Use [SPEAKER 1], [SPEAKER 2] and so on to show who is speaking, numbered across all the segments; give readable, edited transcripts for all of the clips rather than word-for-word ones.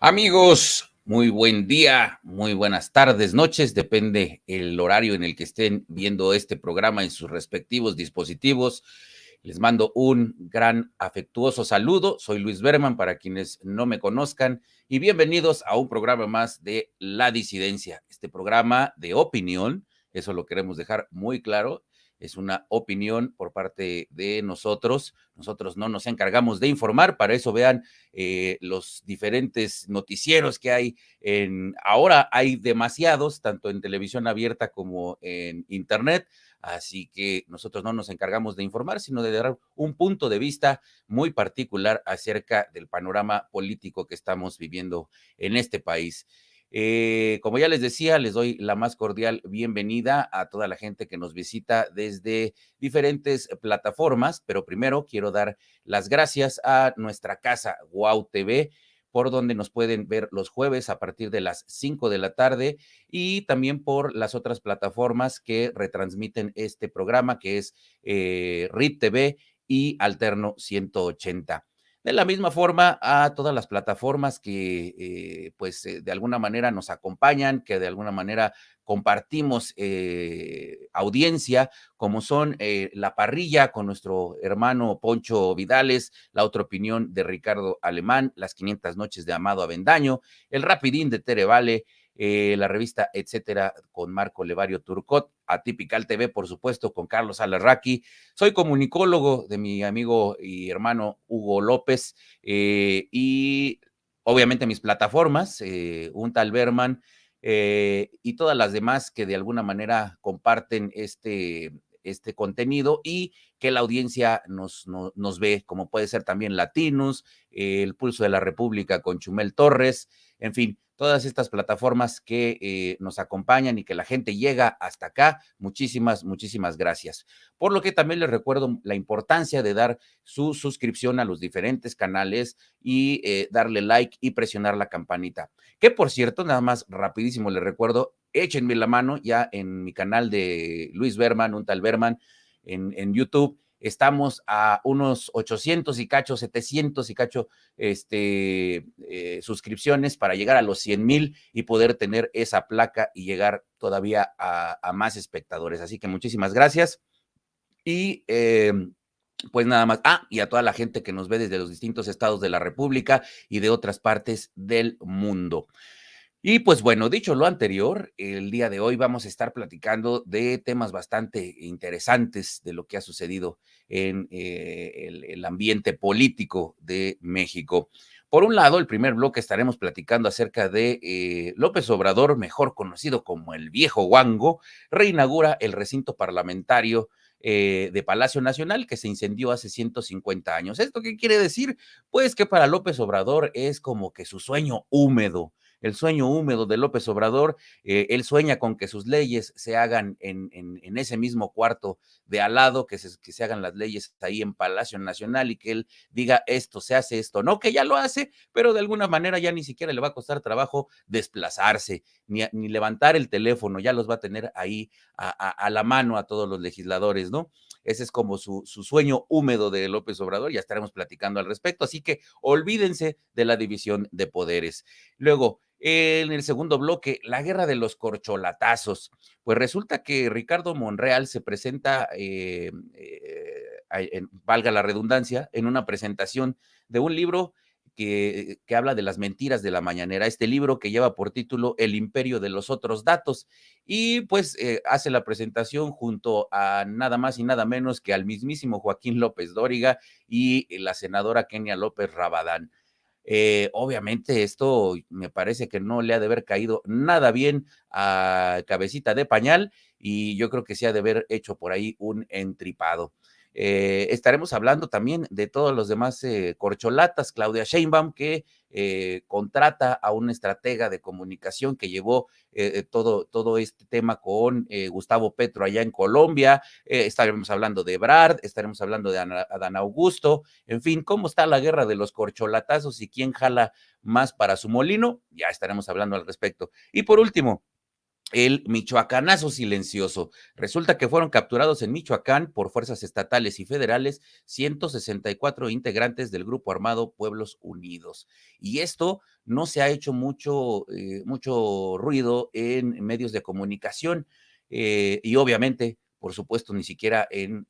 [SPEAKER 1] Amigos, muy buen día, muy buenas tardes, noches, depende el horario en el que estén viendo este programa en sus respectivos dispositivos. Les mando un gran afectuoso saludo. Soy Luis Berman, para quienes no me conozcan, y bienvenidos a un programa más de La Disidencia, este programa de opinión. Eso lo queremos dejar muy claro. Es una opinión por parte de nosotros. Nosotros no nos encargamos de informar, para eso vean los diferentes noticieros que hay. Ahora hay demasiados, tanto en televisión abierta como en internet, así que nosotros no nos encargamos de informar, sino de dar un punto de vista muy particular acerca del panorama político que estamos viviendo en este país. Como ya les decía, les doy la más cordial bienvenida a toda la gente que nos visita desde diferentes plataformas, pero primero quiero dar las gracias a nuestra casa Guau TV, por donde nos pueden ver los jueves a partir de las 5 de la tarde, y también por las otras plataformas que retransmiten este programa, que es RIT TV y Alterno 180. De la misma forma, a todas las plataformas que de alguna manera nos acompañan, que de alguna manera compartimos audiencia, como son La Parrilla con nuestro hermano Poncho Vidales, La Otra Opinión de Ricardo Alemán, Las 500 Noches de Amado Avendaño, El Rapidín de Tere Vale, la revista Etcétera con Marco Levario Turcot, Atípical TV, por supuesto, con Carlos Alarraqui. Soy comunicólogo de mi amigo y hermano Hugo López, y obviamente mis plataformas, Un Tal Berman, y todas las demás que de alguna manera comparten este contenido y que la audiencia nos ve, como puede ser también Latinos, El Pulso de la República con Chumel Torres, en fin, todas estas plataformas que nos acompañan y que la gente llega hasta acá. Muchísimas, muchísimas gracias. Por lo que también les recuerdo la importancia de dar su suscripción a los diferentes canales y darle like y presionar la campanita. Que por cierto, nada más rapidísimo les recuerdo, échenme la mano ya en mi canal de Luis Berman, Un Tal Berman, en YouTube. Estamos a unos 800 y cacho, 700 y cacho suscripciones para llegar a los 100,000 y poder tener esa placa y llegar todavía a más espectadores. Así que muchísimas gracias. Y pues nada más. Y a toda la gente que nos ve desde los distintos estados de la República y de otras partes del mundo. Y pues bueno, dicho lo anterior, el día de hoy vamos a estar platicando de temas bastante interesantes de lo que ha sucedido en el ambiente político de México. Por un lado, el primer bloque estaremos platicando acerca de López Obrador, mejor conocido como el Viejo Guango, reinaugura el recinto parlamentario de Palacio Nacional, que se incendió hace 150 años. ¿Esto qué quiere decir? Pues que para López Obrador es como que su sueño húmedo, el sueño húmedo de López Obrador. Él sueña con que sus leyes se hagan en ese mismo cuarto de al lado, que se hagan las leyes ahí en Palacio Nacional, y que él diga esto se hace, esto no, que ya lo hace, pero de alguna manera ya ni siquiera le va a costar trabajo desplazarse, ni levantar el teléfono, ya los va a tener ahí a la mano a todos los legisladores, ¿no? Ese es como su sueño húmedo de López Obrador. Ya estaremos platicando al respecto, así que olvídense de la división de poderes. Luego, en el segundo bloque, la guerra de los corcholatazos. Pues resulta que Ricardo Monreal se presenta, valga la redundancia, en una presentación de un libro que habla de las mentiras de la mañanera, este libro que lleva por título El imperio de los otros datos, y pues hace la presentación junto a nada más y nada menos que al mismísimo Joaquín López Dóriga y la senadora Kenia López Rabadán. Obviamente esto me parece que no le ha de haber caído nada bien a Cabecita de Pañal, y yo creo que sí ha de haber hecho por ahí un entripado. Estaremos hablando también de todos los demás corcholatas. Claudia Sheinbaum, que contrata a un estratega de comunicación que llevó todo este tema con Gustavo Petro allá en Colombia. Estaremos hablando de Ebrard, estaremos hablando de Adán Augusto. En fin, ¿cómo está la guerra de los corcholatazos y quién jala más para su molino? Ya estaremos hablando al respecto. Y por último, el Michoacanazo silencioso. Resulta que fueron capturados en Michoacán por fuerzas estatales y federales 164 integrantes del grupo armado Pueblos Unidos. Y esto no se ha hecho mucho ruido en medios de comunicación y obviamente, por supuesto, ni siquiera en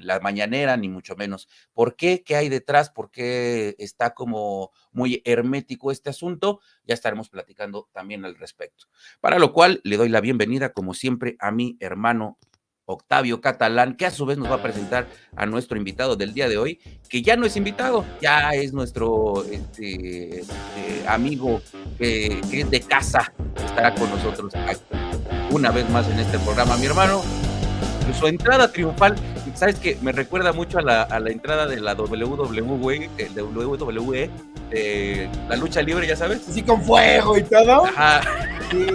[SPEAKER 1] la mañanera, ni mucho menos. ¿Por qué? ¿Qué hay detrás? ¿Por qué está como muy hermético este asunto? Ya estaremos platicando también al respecto. Para lo cual le doy la bienvenida, como siempre, a mi hermano Octavio Catalán, que a su vez nos va a presentar a nuestro invitado del día de hoy, que ya no es invitado, ya es nuestro amigo que es de casa, estará con nosotros una vez más en este programa, mi hermano. Su entrada triunfal, ¿sabes qué? Me recuerda mucho a la entrada de la WWE, de la lucha libre, ya sabes.
[SPEAKER 2] Así con fuego y todo.
[SPEAKER 1] Ajá.
[SPEAKER 2] Sí.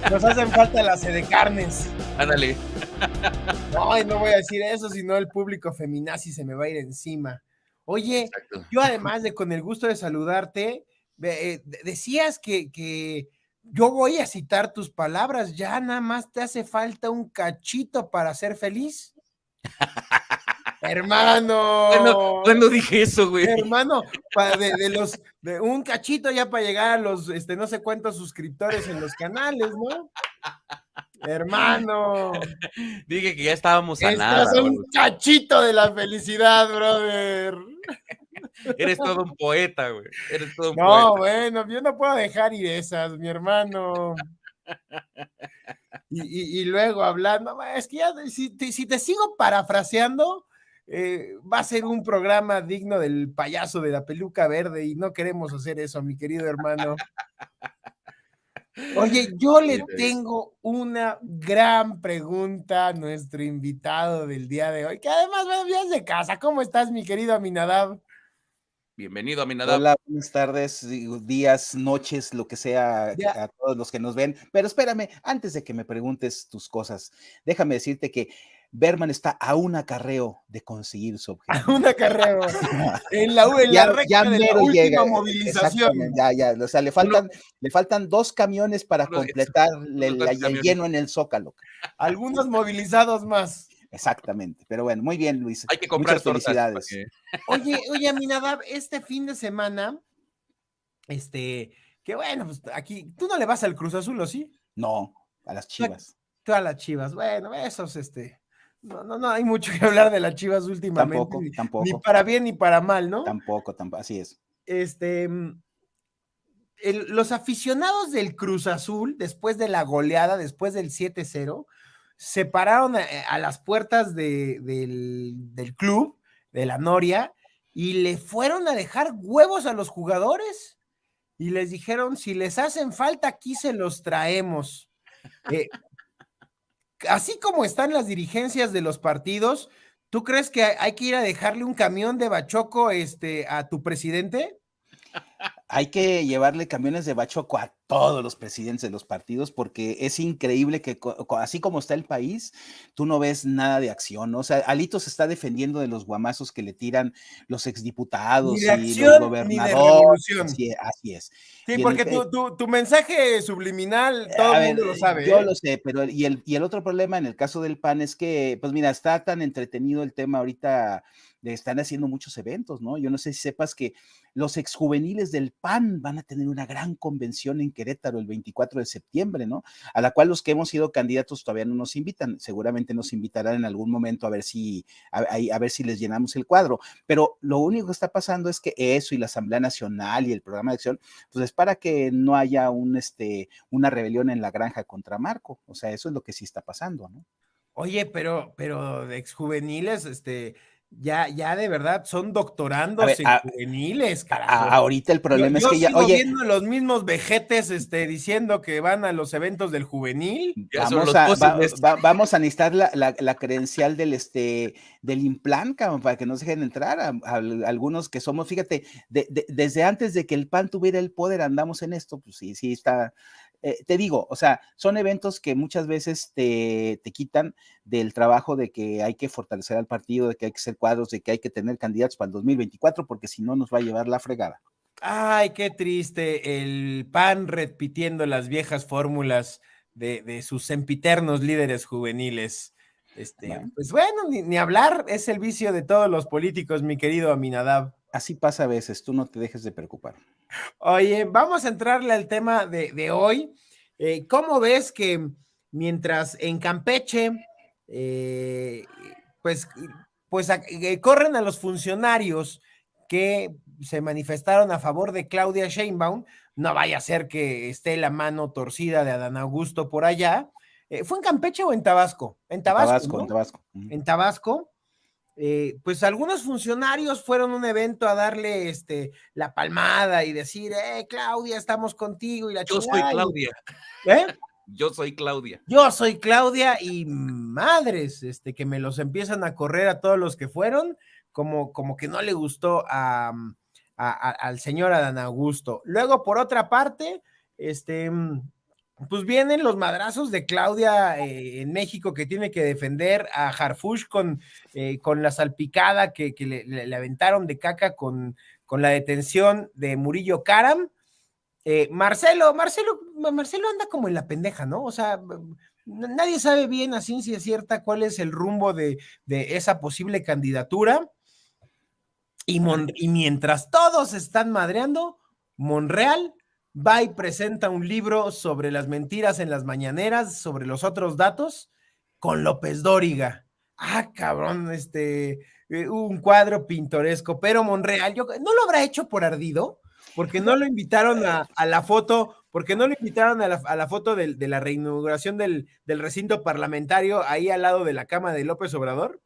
[SPEAKER 2] Nos hacen falta las sedecarnes.
[SPEAKER 1] Ándale.
[SPEAKER 2] No, no voy a decir eso, sino el público feminazi se me va a ir encima. Oye,
[SPEAKER 1] Exacto.
[SPEAKER 2] yo además de con el gusto de saludarte, decías que yo voy a citar tus palabras, ya nada más te hace falta un cachito para ser feliz. Hermano.
[SPEAKER 1] ¿Cuándo dije eso, güey?
[SPEAKER 2] Hermano, de un cachito ya para llegar a los no sé cuántos suscriptores en los canales, ¿no? Hermano.
[SPEAKER 1] Dije que ya estábamos a
[SPEAKER 2] Estás
[SPEAKER 1] nada.
[SPEAKER 2] un cachito de la felicidad, brother.
[SPEAKER 1] Eres todo un poeta, güey. Eres todo un
[SPEAKER 2] No,
[SPEAKER 1] poeta.
[SPEAKER 2] bueno, yo no puedo dejar ir esas, mi hermano. Y luego hablando, es que ya, si te sigo parafraseando, va a ser un programa digno del payaso de la peluca verde y no queremos hacer eso, mi querido hermano. Oye, yo le tengo una gran pregunta a nuestro invitado del día de hoy, que además, bueno, ya es de casa. ¿Cómo estás, mi querido Aminadab?
[SPEAKER 1] Bienvenido, Aminadab.
[SPEAKER 3] Hola, buenas tardes, días, noches, lo que sea, a todos los que nos ven. Pero espérame, antes de que me preguntes tus cosas, déjame decirte que Berman está a un acarreo de conseguir su objetivo.
[SPEAKER 2] A un acarreo. En la recta de la última movilización.
[SPEAKER 3] Ya. O sea, le faltan 2 camiones para completar el lleno en el Zócalo.
[SPEAKER 2] Algunos movilizados más.
[SPEAKER 3] Exactamente, pero bueno, muy bien, Luis.
[SPEAKER 1] Hay que comprar
[SPEAKER 3] muchas felicidades.
[SPEAKER 2] Oye, Aminadab, este fin de semana, que bueno, pues aquí, ¿tú no le vas al Cruz Azul, o sí?
[SPEAKER 3] No, a las Chivas.
[SPEAKER 2] Tú a las Chivas, bueno, esos, no hay mucho que hablar de las Chivas últimamente.
[SPEAKER 3] Tampoco.
[SPEAKER 2] Ni para bien ni para mal, ¿no?
[SPEAKER 3] Tampoco, así es.
[SPEAKER 2] Los aficionados del Cruz Azul, después de la goleada, después del 7-0, se pararon a las puertas del club, de la Noria, y le fueron a dejar huevos a los jugadores, y les dijeron, si les hacen falta, aquí se los traemos. Así como están las dirigencias de los partidos, ¿tú crees que hay que ir a dejarle un camión de bachoco a tu presidente?
[SPEAKER 3] Hay que llevarle camiones de bachoco a todos los presidentes de los partidos, porque es increíble que así como está el país, tú no ves nada de acción, ¿no? O sea, Alito se está defendiendo de los guamazos que le tiran los exdiputados
[SPEAKER 2] ni de acción,
[SPEAKER 3] y los gobernadores. Así es.
[SPEAKER 2] Sí, y porque tu mensaje subliminal, todo el mundo lo sabe.
[SPEAKER 3] Yo lo sé, pero y el otro problema en el caso del PAN es que, pues mira, está tan entretenido el tema ahorita, están haciendo muchos eventos, ¿no? Yo no sé si sepas que los exjuveniles del PAN van a tener una gran convención en Querétaro el 24 de septiembre, ¿no? A la cual los que hemos sido candidatos todavía no nos invitan, seguramente nos invitarán en algún momento a ver si les llenamos el cuadro, pero lo único que está pasando es que eso y la Asamblea Nacional y el programa de acción, pues es para que no haya una rebelión en la granja contra Marco, o sea, eso es lo que sí está pasando, ¿no?
[SPEAKER 2] Oye, pero de exjuveniles, ya de verdad son doctorandos en juveniles, carajo.
[SPEAKER 3] Ahorita el problema es que
[SPEAKER 2] ya, oye, viendo los mismos vejetes diciendo que van a los eventos del juvenil.
[SPEAKER 3] Vamos a necesitar la credencial del Implan, para que nos dejen entrar a algunos que somos, fíjate, desde antes de que el PAN tuviera el poder andamos en esto, pues sí está. Te digo, o sea, son eventos que muchas veces te quitan del trabajo de que hay que fortalecer al partido, de que hay que hacer cuadros, de que hay que tener candidatos para el 2024, porque si no nos va a llevar la fregada.
[SPEAKER 2] Ay, qué triste, el PAN repitiendo las viejas fórmulas de sus sempiternos líderes juveniles.
[SPEAKER 3] Bueno,
[SPEAKER 2] Pues bueno, ni hablar, es el vicio de todos los políticos, mi querido Aminadab.
[SPEAKER 3] así pasa a veces, tú no te dejes de preocupar.
[SPEAKER 2] Oye, vamos a entrarle al tema de hoy. ¿Cómo ves que mientras en Campeche, eh, pues, corren a los funcionarios que se manifestaron a favor de Claudia Sheinbaum, no vaya a ser que esté la mano torcida de Adán Augusto por allá? ¿Fue en Campeche o en Tabasco? En
[SPEAKER 3] En
[SPEAKER 2] Tabasco,
[SPEAKER 3] Tabasco, en
[SPEAKER 2] ¿no?
[SPEAKER 3] Tabasco. Ujú.
[SPEAKER 2] En Tabasco. Pues algunos funcionarios fueron a un evento a darle la palmada y decir, Claudia, estamos contigo y la
[SPEAKER 1] Yo soy
[SPEAKER 2] chingada.
[SPEAKER 1] Claudia.
[SPEAKER 2] ¿Eh?
[SPEAKER 1] Yo soy Claudia.
[SPEAKER 2] Yo soy Claudia y madres, que me los empiezan a correr a todos los que fueron, como que no le gustó al señor Adán Augusto. Luego, por otra parte, pues vienen los madrazos de Claudia en México, que tiene que defender a Harfush con la salpicada que le aventaron de caca con la detención de Murillo Karam. Marcelo anda como en la pendeja, ¿no? O sea, nadie sabe bien a ciencia cierta cuál es el rumbo de esa posible candidatura. Y mientras todos están madreando, Monreal va y presenta un libro sobre las mentiras en las mañaneras, sobre los otros datos, con López Dóriga. Ah, cabrón, un cuadro pintoresco, pero Monreal, ¿no lo habrá hecho por ardido? Porque no lo invitaron a la foto, porque no lo invitaron a la foto de la reinauguración del recinto parlamentario ahí al lado de la cama de López Obrador.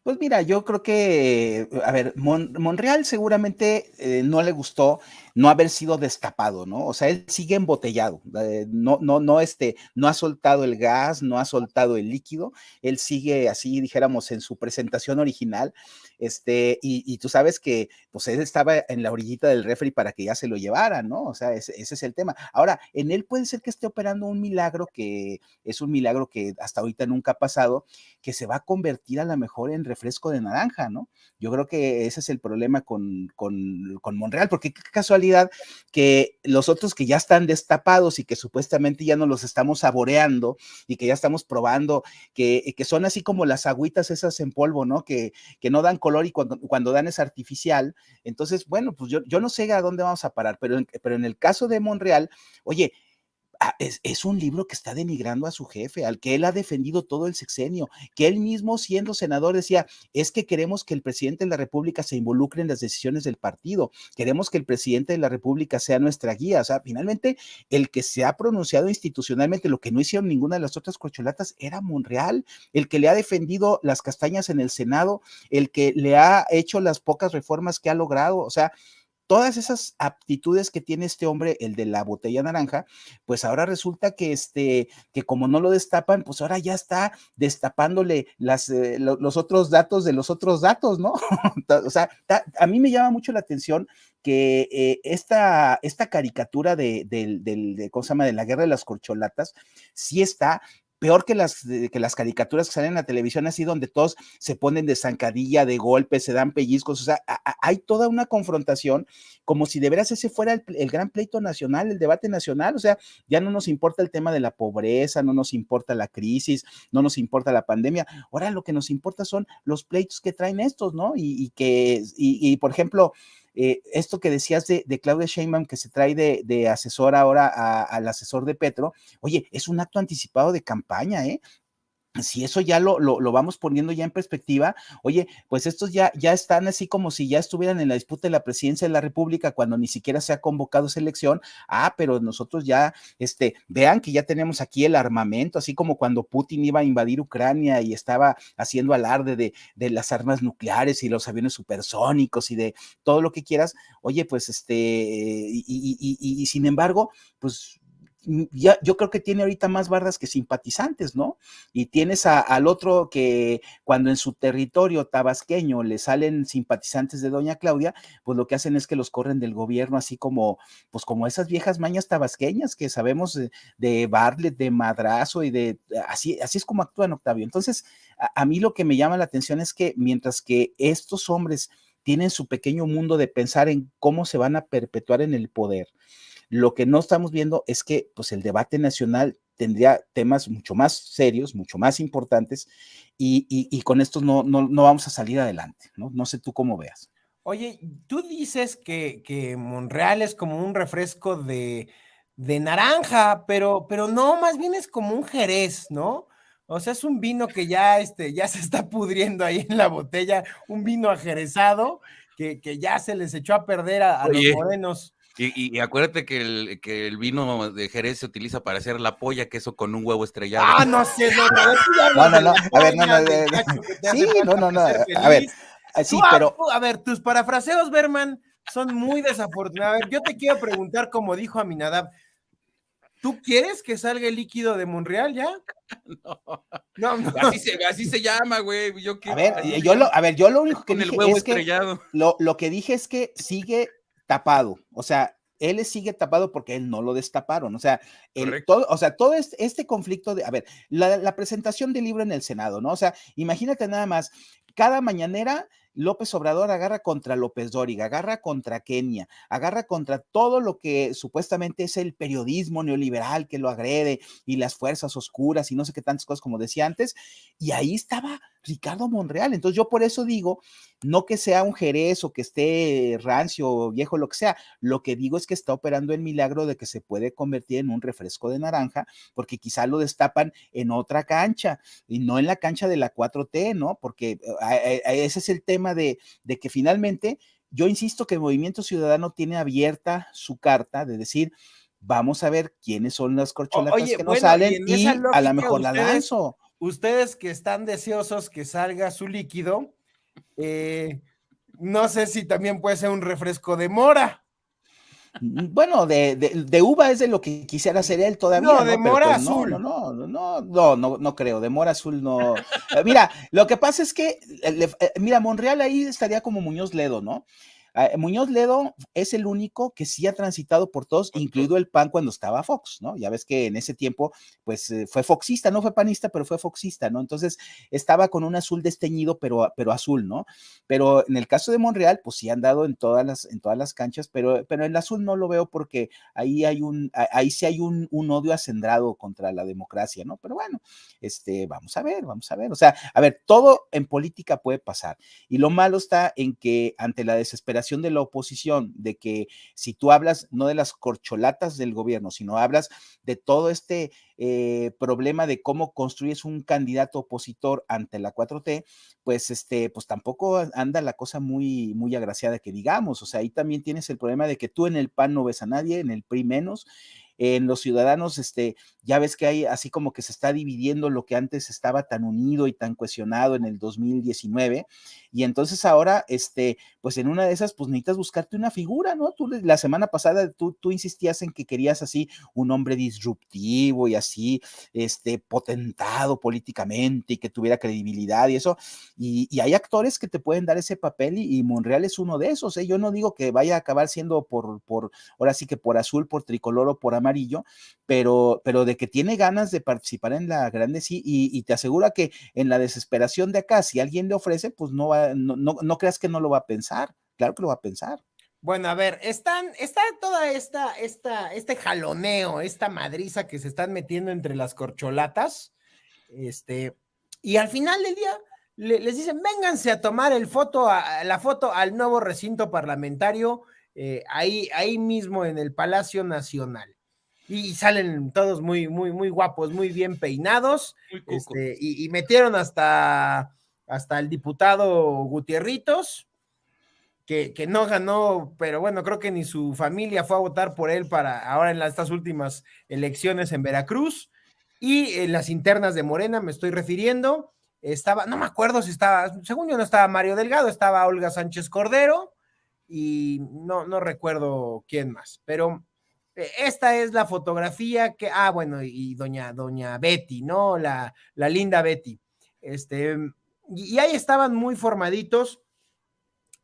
[SPEAKER 3] Pues mira, yo creo que, a ver, Monreal seguramente no le gustó no haber sido destapado, ¿no? O sea, él sigue embotellado, no ha soltado el gas, no ha soltado el líquido, él sigue así, dijéramos, en su presentación original, y tú sabes que, pues él estaba en la orillita del refri para que ya se lo llevaran, ¿no? O sea, ese es el tema. Ahora, en él puede ser que esté operando un milagro que es un milagro que hasta ahorita nunca ha pasado, que se va a convertir a lo mejor en refresco de naranja, ¿no? Yo creo que ese es el problema con Monreal, porque qué casualidad que los otros que ya están destapados y que supuestamente ya no los estamos saboreando y que ya estamos probando, que son así como las agüitas esas en polvo, ¿no? Que no dan color y cuando dan es artificial. Entonces, bueno, pues yo no sé a dónde vamos a parar, pero en el caso de Monreal, oye, es un libro que está denigrando a su jefe, al que él ha defendido todo el sexenio, que él mismo siendo senador decía, es que queremos que el presidente de la República se involucre en las decisiones del partido, queremos que el presidente de la República sea nuestra guía. O sea, finalmente el que se ha pronunciado institucionalmente, lo que no hicieron ninguna de las otras corcholatas, era Monreal, el que le ha defendido las castañas en el Senado, el que le ha hecho las pocas reformas que ha logrado. O sea, todas esas aptitudes que tiene este hombre, el de la botella naranja, pues ahora resulta que que como no lo destapan, pues ahora ya está destapándole los otros datos de los otros datos, ¿no? O sea, a mí me llama mucho la atención que esta caricatura ¿cómo se llama? De la guerra de las corcholatas, sí está peor que las caricaturas que salen en la televisión, así donde todos se ponen de zancadilla, de golpes, se dan pellizcos. O sea, hay toda una confrontación como si de veras ese fuera el gran pleito nacional, el debate nacional. O sea, ya no nos importa el tema de la pobreza, no nos importa la crisis, no nos importa la pandemia. Ahora lo que nos importa son los pleitos que traen estos, ¿no? Y por ejemplo, esto que decías de Claudia Sheinbaum, que se trae de asesor ahora al asesor de Petro, oye, es un acto anticipado de campaña, ¿eh? Si eso ya lo vamos poniendo ya en perspectiva, oye, pues estos ya están así como si ya estuvieran en la disputa de la presidencia de la República cuando ni siquiera se ha convocado esa elección. Pero nosotros ya, vean que ya tenemos aquí el armamento, así como cuando Putin iba a invadir Ucrania y estaba haciendo alarde de las armas nucleares y los aviones supersónicos y de todo lo que quieras. Oye, pues y sin embargo, pues ya, yo creo que tiene ahorita más barras que simpatizantes, ¿no? Y tienes al otro que cuando en su territorio tabasqueño le salen simpatizantes de doña Claudia, pues lo que hacen es que los corren del gobierno, así como, pues como esas viejas mañas tabasqueñas que sabemos de Bartlett, de Madrazo y así es como actúan, Octavio. Entonces, a mí lo que me llama la atención es que mientras que estos hombres tienen su pequeño mundo de pensar en cómo se van a perpetuar en el poder. Lo que no estamos viendo es que pues, el debate nacional tendría temas mucho más serios, mucho más importantes, y con estos no vamos a salir adelante, ¿no? No sé tú cómo veas.
[SPEAKER 2] Oye, tú dices que Monreal es como un refresco de naranja, pero no, más bien es como un Jerez, ¿no? O sea, es un vino que ya se está pudriendo ahí en la botella, un vino ajerezado que ya se les echó a perder a los
[SPEAKER 1] Oye,
[SPEAKER 2] morenos.
[SPEAKER 1] y acuérdate que el vino de Jerez se utiliza para hacer la polla, queso con un huevo estrellado.
[SPEAKER 2] Ah, no sé, no, a ver, tú ya
[SPEAKER 3] No,
[SPEAKER 2] hablas
[SPEAKER 3] no,
[SPEAKER 2] de
[SPEAKER 3] no,
[SPEAKER 2] la
[SPEAKER 3] a ver, no, no,
[SPEAKER 2] polla, del cacho que te
[SPEAKER 3] sí,
[SPEAKER 2] hace
[SPEAKER 3] no,
[SPEAKER 2] falta
[SPEAKER 3] no, no,
[SPEAKER 2] para ser
[SPEAKER 3] a ver,
[SPEAKER 2] feliz.
[SPEAKER 3] sí, pero
[SPEAKER 2] A ver, tus parafraseos, Berman, son muy desafortunados. A ver, yo te quiero preguntar, como dijo Aminadab, ¿tú quieres que salga el líquido de Monreal ya?
[SPEAKER 1] No.
[SPEAKER 2] No, no.
[SPEAKER 1] Así se llama, güey.
[SPEAKER 3] a ver,
[SPEAKER 1] Así se llama.
[SPEAKER 3] yo lo único que
[SPEAKER 1] Con el
[SPEAKER 3] dije
[SPEAKER 1] huevo
[SPEAKER 3] es que
[SPEAKER 1] estrellado.
[SPEAKER 3] lo que dije es que sigue tapado, o sea, él sigue tapado porque él no lo destaparon, o sea,
[SPEAKER 1] Correcto.
[SPEAKER 3] todo este conflicto de, a ver, la presentación del libro en el Senado, ¿no? O sea, imagínate nada más, cada mañanera López Obrador agarra contra López Dóriga, agarra contra Kenia, agarra contra todo lo que supuestamente es el periodismo neoliberal que lo agrede y las fuerzas oscuras y no sé qué tantas cosas como decía antes, y ahí estaba Ricardo Monreal. Entonces yo por eso digo, no que sea un Jerez o que esté rancio, viejo, lo que sea, lo que digo es que está operando el milagro de que se puede convertir en un refresco de naranja, porque quizá lo destapan en otra cancha y no en la cancha de la 4T, ¿no? Porque ese es el tema de que finalmente, yo insisto que el Movimiento Ciudadano tiene abierta su carta de decir, vamos a ver quiénes son las corcholatas
[SPEAKER 2] Oye,
[SPEAKER 3] que nos
[SPEAKER 2] bueno, y
[SPEAKER 3] salen
[SPEAKER 2] en esa
[SPEAKER 3] y a lo
[SPEAKER 2] lógica,
[SPEAKER 3] mejor la lanzo.
[SPEAKER 2] ustedes que están deseosos que salga su líquido, no sé si también puede ser un refresco de mora.
[SPEAKER 3] Bueno, de uva es de lo que quisiera hacer él todavía,
[SPEAKER 2] No, de
[SPEAKER 3] ¿no? Pero
[SPEAKER 2] mora
[SPEAKER 3] pues no, no,
[SPEAKER 2] azul.
[SPEAKER 3] no, no, no, no, no, no creo, de mora azul no. Mira, lo que pasa es que, mira, Monreal ahí estaría como Muñoz Ledo, ¿no? Muñoz Ledo es el único que sí ha transitado por todos, incluido el PAN cuando estaba Fox, ¿no? Ya ves que en ese tiempo, pues fue foxista, no fue panista, pero fue foxista, ¿no? Entonces estaba con un azul desteñido, pero azul, ¿no? Pero en el caso de Monreal, pues sí han dado en todas las canchas, pero en el azul no lo veo porque ahí sí hay un odio acendrado contra la democracia, ¿no? Pero bueno, vamos a ver, vamos a ver. O sea, a ver, todo en política puede pasar. Y lo malo está en que ante la desesperación de la oposición, de que si tú hablas no de las corcholatas del gobierno, sino hablas de todo este problema de cómo construyes un candidato opositor ante la 4T, pues tampoco anda la cosa muy, muy agraciada que digamos. O sea, ahí también tienes el problema de que tú en el PAN no ves a nadie, en el PRI menos, en los ciudadanos, ya ves que hay así como que se está dividiendo lo que antes estaba tan unido y tan cohesionado en el 2019, y entonces ahora, pues en una de esas, pues necesitas buscarte una figura, ¿no? Tú la semana pasada, tú insistías en que querías así un hombre disruptivo y así, potentado políticamente y que tuviera credibilidad y eso, y hay actores que te pueden dar ese papel y Monreal es uno de esos, ¿eh? Yo no digo que vaya a acabar siendo ahora sí que por azul, por tricolor o por amarillo, pero de que tiene ganas de participar en la grande, sí, y te aseguro que en la desesperación de acá, si alguien le ofrece, pues no creas que no lo va a pensar, claro que lo va a pensar.
[SPEAKER 2] Bueno, a ver, está toda este jaloneo, esta madriza que se están metiendo entre las corcholatas, y al final del día les dicen, vénganse a tomar la foto al nuevo recinto parlamentario, ahí mismo en el Palacio Nacional. Y salen todos muy, muy, muy guapos, muy bien peinados,
[SPEAKER 1] Muy cuco.
[SPEAKER 2] y metieron hasta el diputado Gutierritos, que no ganó, pero bueno, creo que ni su familia fue a votar por él para ahora en estas últimas elecciones en Veracruz, y en las internas de Morena me estoy refiriendo, no me acuerdo si estaba, según yo no estaba Mario Delgado, estaba Olga Sánchez Cordero, y no recuerdo quién más, pero esta es la fotografía bueno, y doña Betty, ¿no? La linda Betty. Y ahí estaban muy formaditos.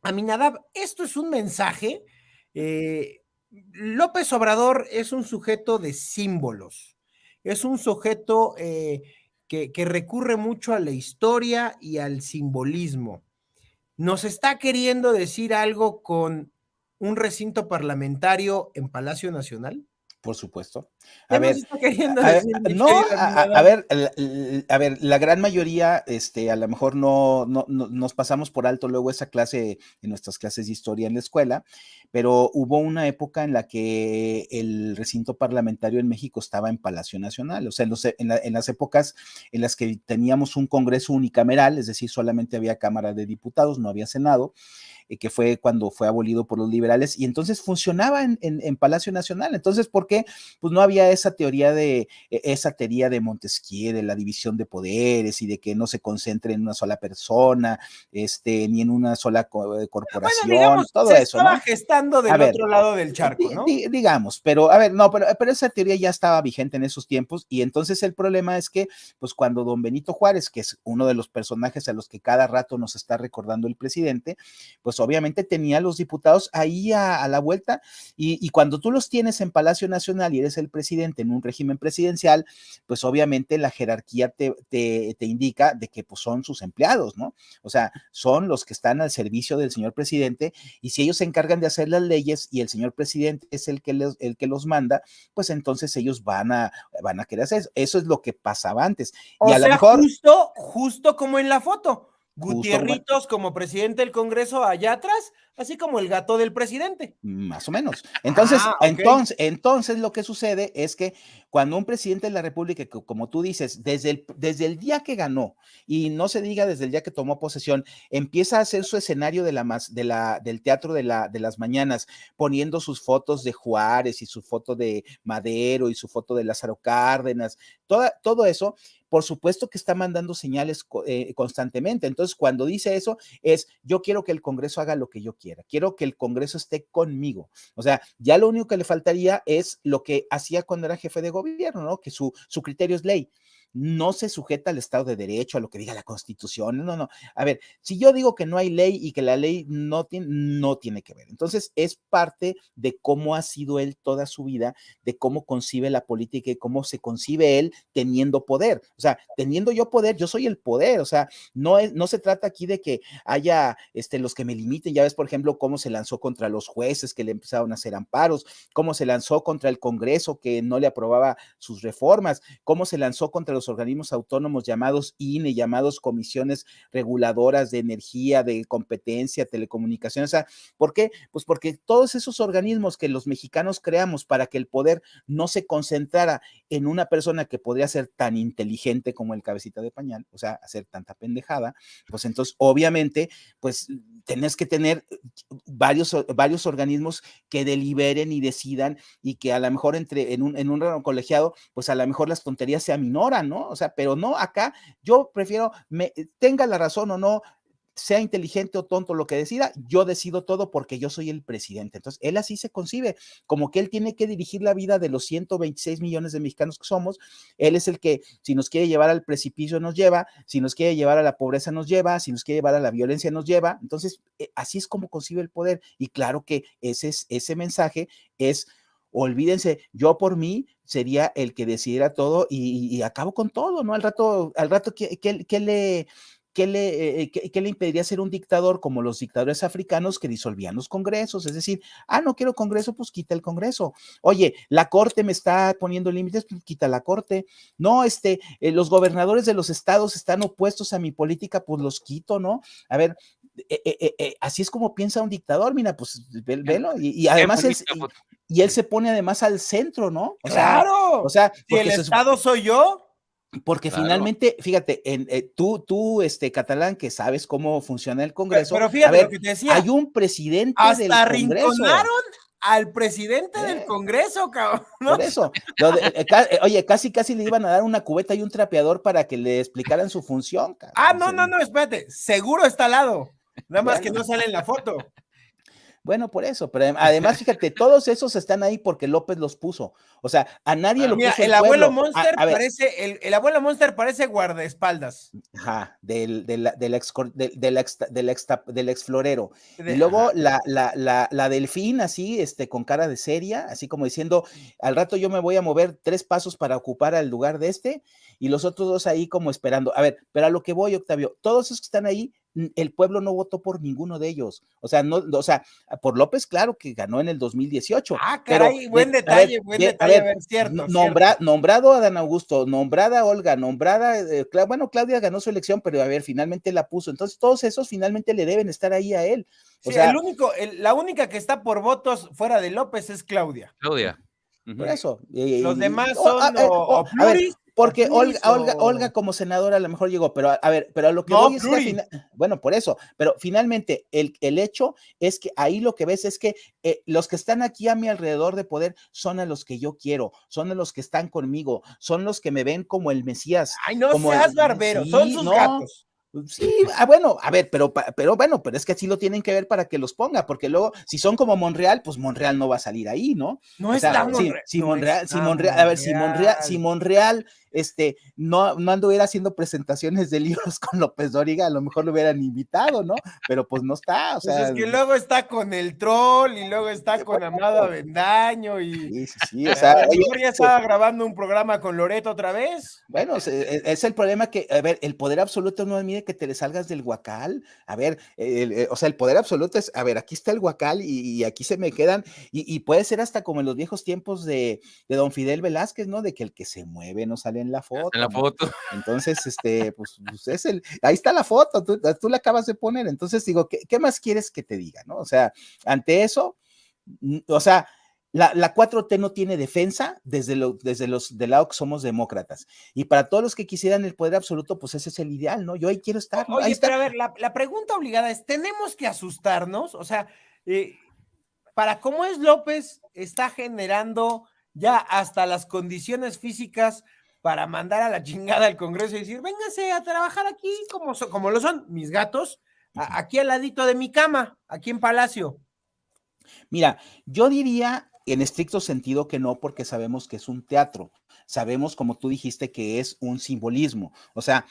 [SPEAKER 2] Aminadab, esto es un mensaje. López Obrador es un sujeto de símbolos, es un sujeto que recurre mucho a la historia y al simbolismo. ¿Nos está queriendo decir algo con un recinto parlamentario en Palacio Nacional?
[SPEAKER 3] Por supuesto.
[SPEAKER 2] ¿Qué
[SPEAKER 3] A
[SPEAKER 2] nos
[SPEAKER 3] ver,
[SPEAKER 2] está queriendo decir, mi
[SPEAKER 3] no,
[SPEAKER 2] querido Nadal?
[SPEAKER 3] a ver, la gran mayoría, a lo mejor no nos pasamos por alto luego esa clase en nuestras clases de historia en la escuela, pero hubo una época en la que el recinto parlamentario en México estaba en Palacio Nacional, o sea, en las épocas en las que teníamos un Congreso unicameral, es decir, solamente había Cámara de Diputados, no había Senado, que fue cuando fue abolido por los liberales, y entonces funcionaba en Palacio Nacional. Entonces, ¿por qué? Pues no había esa teoría de Montesquieu, de la división de poderes y de que no se concentre en una sola persona, ni en una sola
[SPEAKER 2] Bueno,
[SPEAKER 3] corporación,
[SPEAKER 2] digamos,
[SPEAKER 3] todo
[SPEAKER 2] se
[SPEAKER 3] eso,
[SPEAKER 2] estaba
[SPEAKER 3] ¿no?
[SPEAKER 2] gestando
[SPEAKER 3] A
[SPEAKER 2] del
[SPEAKER 3] ver,
[SPEAKER 2] otro lado del charco, ¿no?
[SPEAKER 3] digamos, pero a ver, no, pero esa teoría ya estaba vigente en esos tiempos y entonces el problema es que, pues cuando don Benito Juárez, que es uno de los personajes a los que cada rato nos está recordando el presidente, pues obviamente tenía a los diputados ahí a la vuelta y cuando tú los tienes en Palacio Nacional y eres el presidente en un régimen presidencial, pues obviamente la jerarquía te indica de que pues son sus empleados, ¿no? O sea, son los que están al servicio del señor presidente y si ellos se encargan de hacer las leyes y el señor presidente es el que los manda, pues entonces ellos van a querer hacer eso. Eso es lo que pasaba antes. Y
[SPEAKER 2] O
[SPEAKER 3] a lo
[SPEAKER 2] sea,
[SPEAKER 3] mejor,
[SPEAKER 2] justo como en la foto.
[SPEAKER 3] justo como,
[SPEAKER 2] Gutierritos como presidente del Congreso allá atrás, así como el gato del presidente.
[SPEAKER 3] más o menos. Entonces,
[SPEAKER 2] Ah, ok.
[SPEAKER 3] entonces lo que sucede es que cuando un presidente de la República, como tú dices, desde el día que ganó, y no se diga desde el día que tomó posesión, empieza a hacer su escenario del teatro de las mañanas, poniendo sus fotos de Juárez y su foto de Madero y su foto de Lázaro Cárdenas, todo eso, por supuesto que está mandando señales constantemente. Entonces, cuando dice eso, yo quiero que el Congreso haga lo que yo quiera, quiero que el Congreso esté conmigo. O sea, ya lo único que le faltaría es lo que hacía cuando era jefe de gobierno, ¿no? Que su criterio es ley. No se sujeta al Estado de Derecho, a lo que diga la Constitución. No, no. A ver, si yo digo que no hay ley y que la ley no tiene que ver. Entonces, es parte de cómo ha sido él toda su vida, de cómo concibe la política y cómo se concibe él teniendo poder. O sea, teniendo yo poder, yo soy el poder. O sea, no se trata aquí de que haya los que me limiten. Ya ves, por ejemplo, cómo se lanzó contra los jueces que le empezaron a hacer amparos, cómo se lanzó contra el Congreso que no le aprobaba sus reformas, cómo se lanzó contra los organismos autónomos llamados INE, llamados comisiones reguladoras de energía, de competencia, telecomunicaciones. O sea, ¿por qué? Pues porque todos esos organismos que los mexicanos creamos para que el poder no se concentrara en una persona que podría ser tan inteligente como el cabecita de pañal, o sea, hacer tanta pendejada, pues entonces obviamente, pues tenés que tener varios organismos que deliberen y decidan y que a lo mejor en un órgano colegiado, pues a lo mejor las tonterías se aminoran, ¿no? O sea, pero no, acá yo prefiero, tenga la razón o no, sea inteligente o tonto lo que decida, yo decido todo porque yo soy el presidente. Entonces, él así se concibe, como que él tiene que dirigir la vida de los 126 millones de mexicanos que somos. Él es el que, si nos quiere llevar al precipicio, nos lleva, si nos quiere llevar a la pobreza, nos lleva, si nos quiere llevar a la violencia, nos lleva. Entonces, así es como concibe el poder. Y claro que ese mensaje es: olvídense, yo por mí sería el que decidiera todo y acabo con todo, ¿no? Al rato, ¿qué le impediría ser un dictador como los dictadores africanos que disolvían los congresos? Es decir, no quiero congreso, pues quita el congreso. Oye, la corte me está poniendo límites, pues quita la corte. No, los gobernadores de los estados están opuestos a mi política, pues los quito, ¿no? A ver, así es como piensa un dictador, mira, pues velo, y además él se pone además al centro, ¿no?
[SPEAKER 2] ¡Claro! Si el
[SPEAKER 3] Porque
[SPEAKER 2] Estado soy yo.
[SPEAKER 3] porque
[SPEAKER 1] Claro.
[SPEAKER 3] finalmente, fíjate, tú, Catalán, que sabes cómo funciona el Congreso,
[SPEAKER 2] Pero
[SPEAKER 3] a
[SPEAKER 2] fíjate lo
[SPEAKER 3] ver,
[SPEAKER 2] que te decía,
[SPEAKER 3] hay un presidente del
[SPEAKER 2] hasta
[SPEAKER 3] Congreso.
[SPEAKER 2] arrinconaron al presidente del Congreso, cabrón, ¿no?
[SPEAKER 3] Por eso, oye, casi le iban a dar una cubeta y un trapeador para que le explicaran su función, cabrón.
[SPEAKER 2] No, espérate, seguro está al lado, nada más que
[SPEAKER 3] Bueno.
[SPEAKER 2] no sale en la foto.
[SPEAKER 3] Bueno, por eso, pero además, fíjate, todos esos están ahí porque López los puso. O sea, a nadie lo
[SPEAKER 2] Mira,
[SPEAKER 3] puso
[SPEAKER 2] el
[SPEAKER 3] el
[SPEAKER 2] abuelo
[SPEAKER 3] pueblo.
[SPEAKER 2] Monster
[SPEAKER 3] A ver,
[SPEAKER 2] parece, el abuelo Monster parece guardaespaldas.
[SPEAKER 3] ajá, del ex florero. Y luego la Delfín, así, con cara de seria, así como diciendo: al rato yo me voy a mover 3 pasos para ocupar el lugar de y los otros 2 ahí como esperando. A ver, pero a lo que voy, Octavio, todos esos que están ahí el pueblo no votó por ninguno de ellos. O sea, por López, claro que ganó en el 2018.
[SPEAKER 2] Ah, caray,
[SPEAKER 3] pero,
[SPEAKER 2] buen detalle, a ver, cierto.
[SPEAKER 3] Nombrado a Dan Augusto, nombrada a Olga, Claudia ganó su elección, pero a ver, finalmente la puso. Entonces, todos esos finalmente le deben estar ahí a él. O sea,
[SPEAKER 2] la única que está por votos fuera de López es Claudia.
[SPEAKER 1] Claudia.
[SPEAKER 3] Por eso.
[SPEAKER 2] Los demás son
[SPEAKER 3] pluris. Porque Olga como senadora a lo mejor llegó, pero a ver, pero a lo que voy es que bueno, por eso, pero finalmente el hecho es que ahí lo que ves es que los que están aquí a mi alrededor de poder son a los que yo quiero, son a los que están conmigo, son los que me ven como el Mesías.
[SPEAKER 2] Ay, no seas barbero, sí, son sus gatos.
[SPEAKER 3] Sí, bueno, a ver, pero es que así lo tienen que ver para que los ponga, porque luego, si son como Monreal, pues Monreal no va a salir ahí, ¿no?
[SPEAKER 2] No está Monreal.
[SPEAKER 3] Si Monreal no anduviera haciendo presentaciones de libros con López Dóriga, a lo mejor lo hubieran invitado, ¿no? Pero pues no está, o sea.
[SPEAKER 2] Pues es que luego está con el troll y luego está con Amado Avendaño y.
[SPEAKER 3] Sí, o sea.
[SPEAKER 2] A lo mejor ya estaba grabando un programa con Loreto otra vez.
[SPEAKER 3] Bueno, es el problema que, a ver, el poder absoluto no admite que te le salgas del huacal. A ver, o sea, el poder absoluto es, a ver, aquí está el huacal y aquí se me quedan, y puede ser hasta como en los viejos tiempos de don Fidel Velázquez, ¿no? De que el que se mueve no sale en la foto.
[SPEAKER 1] En la foto.
[SPEAKER 3] Entonces, pues es ahí está la foto, tú la acabas de poner. Entonces digo, ¿qué más quieres que te diga, no? O sea, ante eso, o sea, la 4T no tiene defensa desde los del lado que somos demócratas. Y para todos los que quisieran el poder absoluto, pues ese es el ideal, ¿no? Yo ahí quiero estar, ¿no?
[SPEAKER 2] Oye,
[SPEAKER 3] ahí está.
[SPEAKER 2] Pero a ver, la pregunta obligada es, ¿tenemos que asustarnos? O sea, para cómo es López, está generando ya hasta las condiciones físicas para mandar a la chingada al Congreso y decir, vénganse a trabajar aquí como lo son mis gatos, aquí al ladito de mi cama, aquí en Palacio.
[SPEAKER 3] Mira, yo diría en estricto sentido que no, porque sabemos que es un teatro. Sabemos, como tú dijiste, que es un simbolismo. O sea,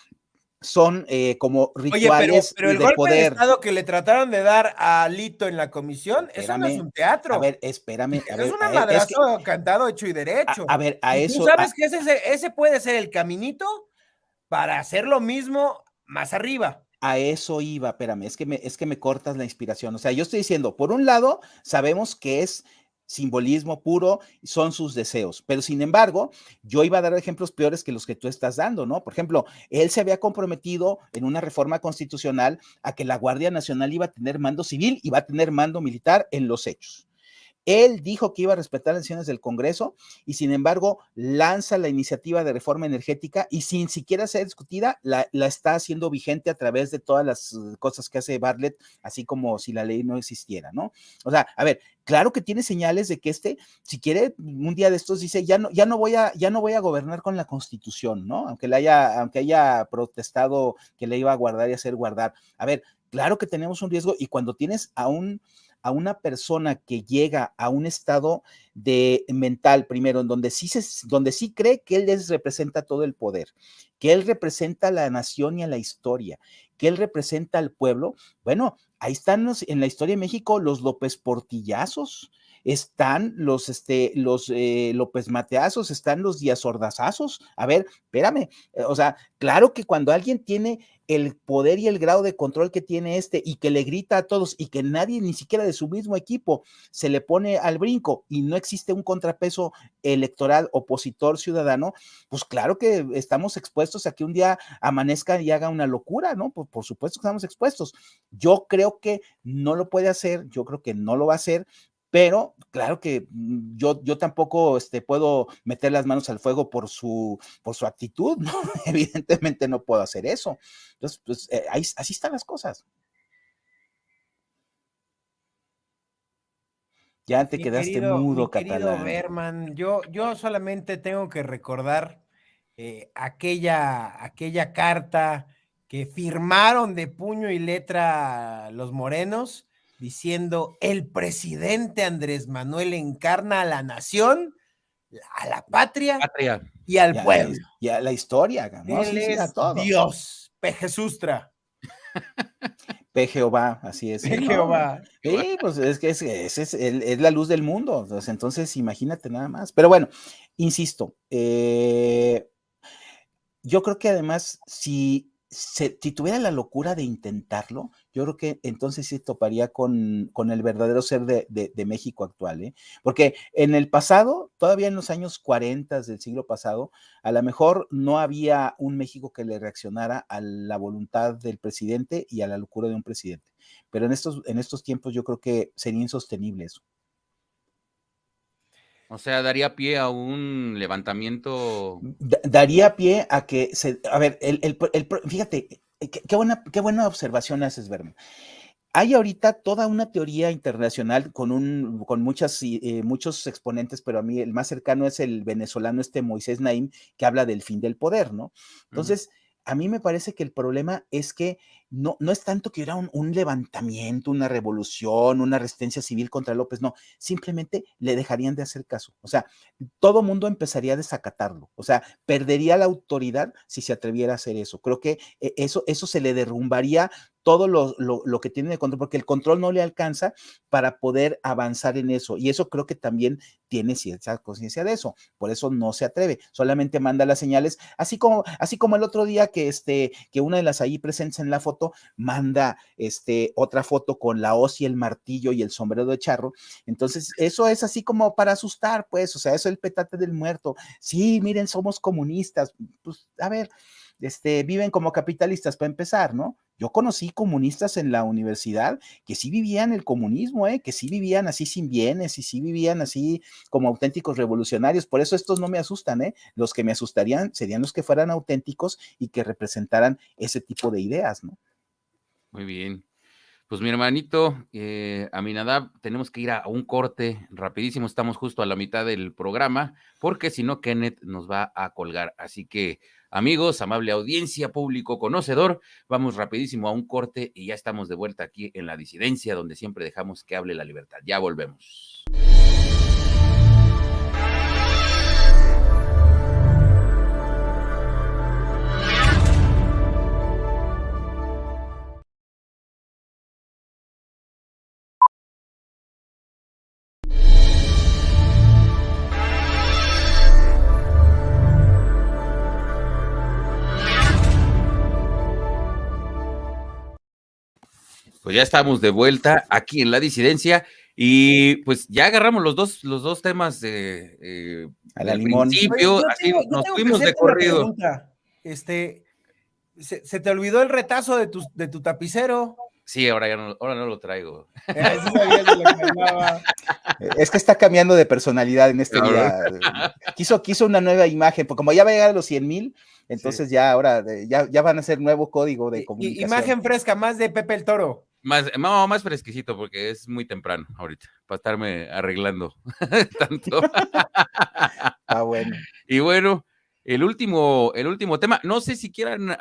[SPEAKER 3] son como rituales.
[SPEAKER 2] Oye, pero el golpe de Estado que le trataron de dar a Lito en la comisión, eso no es un teatro.
[SPEAKER 3] A ver, espérame.
[SPEAKER 2] Es un madrazo cantado, hecho y derecho.
[SPEAKER 3] A ver, a eso.
[SPEAKER 2] Tú sabes que ese puede ser el caminito para hacer lo mismo más arriba.
[SPEAKER 3] A eso iba, espérame, es que me cortas la inspiración. O sea, yo estoy diciendo, por un lado, sabemos que es simbolismo puro, son sus deseos, pero sin embargo, yo iba a dar ejemplos peores que los que tú estás dando, ¿no? Por ejemplo, él se había comprometido en una reforma constitucional a que la Guardia Nacional iba a tener mando civil y va a tener mando militar en los hechos. Él dijo que iba a respetar las decisiones del Congreso y sin embargo lanza la iniciativa de reforma energética y sin siquiera ser discutida, la está haciendo vigente a través de todas las cosas que hace Bartlett, así como si la ley no existiera, ¿no? O sea, a ver, claro que tiene señales de que si quiere, un día de estos dice, ya no voy a gobernar con la Constitución, ¿no? Aunque haya protestado que le iba a guardar y hacer guardar. A ver, claro que tenemos un riesgo y cuando tienes a una persona que llega a un estado de mental, primero, en donde sí cree que él representa todo el poder, que él representa a la nación y a la historia, que él representa al pueblo, bueno, ahí están en la historia de México los López Portillazos, están los López Mateazos, están los Díaz Ordazazos. A ver, espérame, o sea, claro que cuando alguien tiene el poder y el grado de control que tiene y que le grita a todos y que nadie, ni siquiera de su mismo equipo, se le pone al brinco y no existe un contrapeso electoral opositor ciudadano, pues claro que estamos expuestos a que un día amanezca y haga una locura, ¿no? Por supuesto que estamos expuestos. Yo creo que no lo puede hacer, yo creo que no lo va a hacer, pero claro que yo tampoco puedo meter las manos al fuego por su actitud, ¿no? Evidentemente no puedo hacer eso. Entonces, pues así están las cosas. Ya te quedaste mudo, Catalán.
[SPEAKER 2] Querido Berman, yo solamente tengo que recordar aquella carta que firmaron de puño y letra los morenos, diciendo, el presidente Andrés Manuel encarna a la nación, a la patria y al pueblo.
[SPEAKER 3] Y a la historia, ¿no?
[SPEAKER 2] Él es a todo. Dios, Pejesustra.
[SPEAKER 3] Jehová, así es.
[SPEAKER 2] Jehová.
[SPEAKER 3] Sí, pues es que es la luz del mundo. Entonces, imagínate nada más. Pero bueno, insisto, yo creo que además, si si tuviera la locura de intentarlo, yo creo que entonces sí toparía con el verdadero ser de México actual, ¿eh? Porque en el pasado, todavía en los años 40 del siglo pasado, a lo mejor no había un México que le reaccionara a la voluntad del presidente y a la locura de un presidente. Pero en estos tiempos yo creo que sería insostenible eso.
[SPEAKER 1] O sea, daría pie a un levantamiento.
[SPEAKER 3] Daría pie a que a ver, fíjate, qué buena observación haces, Berman. Hay ahorita toda una teoría internacional con muchos exponentes, pero a mí el más cercano es el venezolano Moisés Naim, que habla del fin del poder, ¿no? Entonces, a mí me parece que el problema es que no es tanto que hubiera un levantamiento, una revolución, una resistencia civil contra López, no, simplemente le dejarían de hacer caso. O sea, todo mundo empezaría a desacatarlo. O sea, perdería la autoridad si se atreviera a hacer eso. Creo que eso se le derrumbaría todo lo que tiene de control, porque el control no le alcanza para poder avanzar en eso. Y eso creo que también tiene cierta conciencia de eso. Por eso no se atreve, solamente manda las señales, así como el otro día que una de las ahí presentes en la foto manda otra foto con la hoz y el martillo y el sombrero de charro. Entonces, eso es así como para asustar, pues, o sea, eso es el petate del muerto. Sí, miren, somos comunistas. Pues, a ver, viven como capitalistas para empezar, ¿no? Yo conocí comunistas en la universidad que sí vivían el comunismo, que sí vivían así sin bienes y sí vivían así como auténticos revolucionarios. Por eso estos no me asustan, Los que me asustarían serían los que fueran auténticos y que representaran ese tipo de ideas, ¿no?
[SPEAKER 1] Muy bien. Pues mi hermanito, Aminadab, tenemos que ir a un corte rapidísimo, estamos justo a la mitad del programa, porque si no, Kenneth nos va a colgar. Así que, amigos, amable audiencia, público conocedor, vamos rapidísimo a un corte y ya estamos de vuelta aquí en La Disidencia, donde siempre dejamos que hable la libertad. Ya volvemos. Pues ya estamos de vuelta aquí en La Disidencia y pues ya agarramos los dos temas del principio.
[SPEAKER 2] Oye,
[SPEAKER 1] así nos
[SPEAKER 2] tengo
[SPEAKER 1] fuimos de corrido.
[SPEAKER 2] ¿Se te olvidó el retazo de tu tapicero?
[SPEAKER 1] Sí, ahora no lo traigo.
[SPEAKER 2] Sí sabía de lo que hablaba.
[SPEAKER 3] Es que está cambiando de personalidad en este día. Quiso una nueva imagen, porque como ya va a llegar a los 100,000, entonces ya ahora ya van a ser nuevo código de comunicación.
[SPEAKER 2] Imagen fresca, más de Pepe el Toro.
[SPEAKER 1] Más fresquecito, porque es muy temprano ahorita, para estarme arreglando tanto.
[SPEAKER 3] Bueno.
[SPEAKER 1] Y bueno, el último tema, no sé si quieran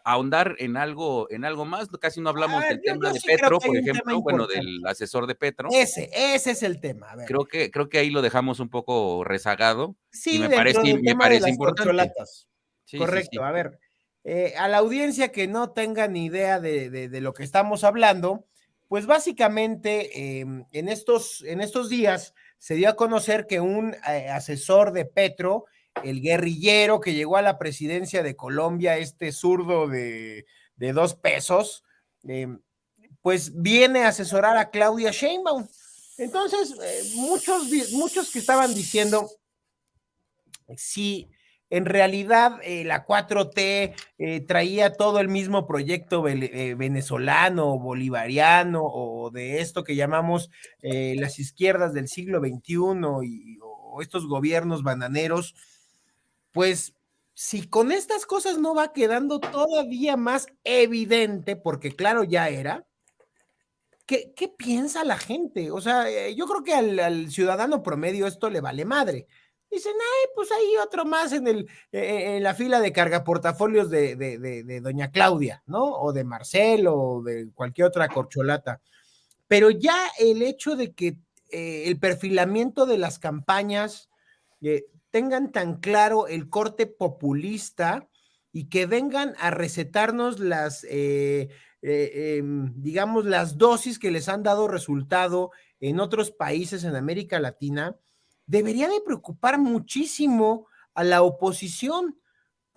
[SPEAKER 1] ahondar en algo más, casi no hablamos del tema de Petro, por ejemplo, bueno, del asesor de Petro.
[SPEAKER 2] Ese es el tema. A ver.
[SPEAKER 1] Creo que ahí lo dejamos un poco rezagado.
[SPEAKER 2] Sí,
[SPEAKER 1] y me parece importante.
[SPEAKER 2] Sí, correcto, sí. A ver, a la audiencia que no tenga ni idea de lo que estamos hablando, pues básicamente en estos días se dio a conocer que un asesor de Petro, el guerrillero que llegó a la presidencia de Colombia, zurdo de 2 pesos, pues viene a asesorar a Claudia Sheinbaum. Entonces, muchos que estaban diciendo, si en realidad la 4T traía todo el mismo proyecto venezolano, bolivariano, o de esto que llamamos las izquierdas del siglo XXI o estos gobiernos bananeros, pues si con estas cosas no va quedando todavía más evidente, porque claro, ya era, ¿qué piensa la gente? O sea, yo creo que al ciudadano promedio esto le vale madre. Dicen, ay, pues hay otro más en la fila de cargaportafolios de doña Claudia, ¿no? O de Marcelo, o de cualquier otra corcholata. Pero ya el hecho de que el perfilamiento de las campañas tengan tan claro el corte populista y que vengan a recetarnos digamos, las dosis que les han dado resultado en otros países en América Latina, debería de preocupar muchísimo a la oposición,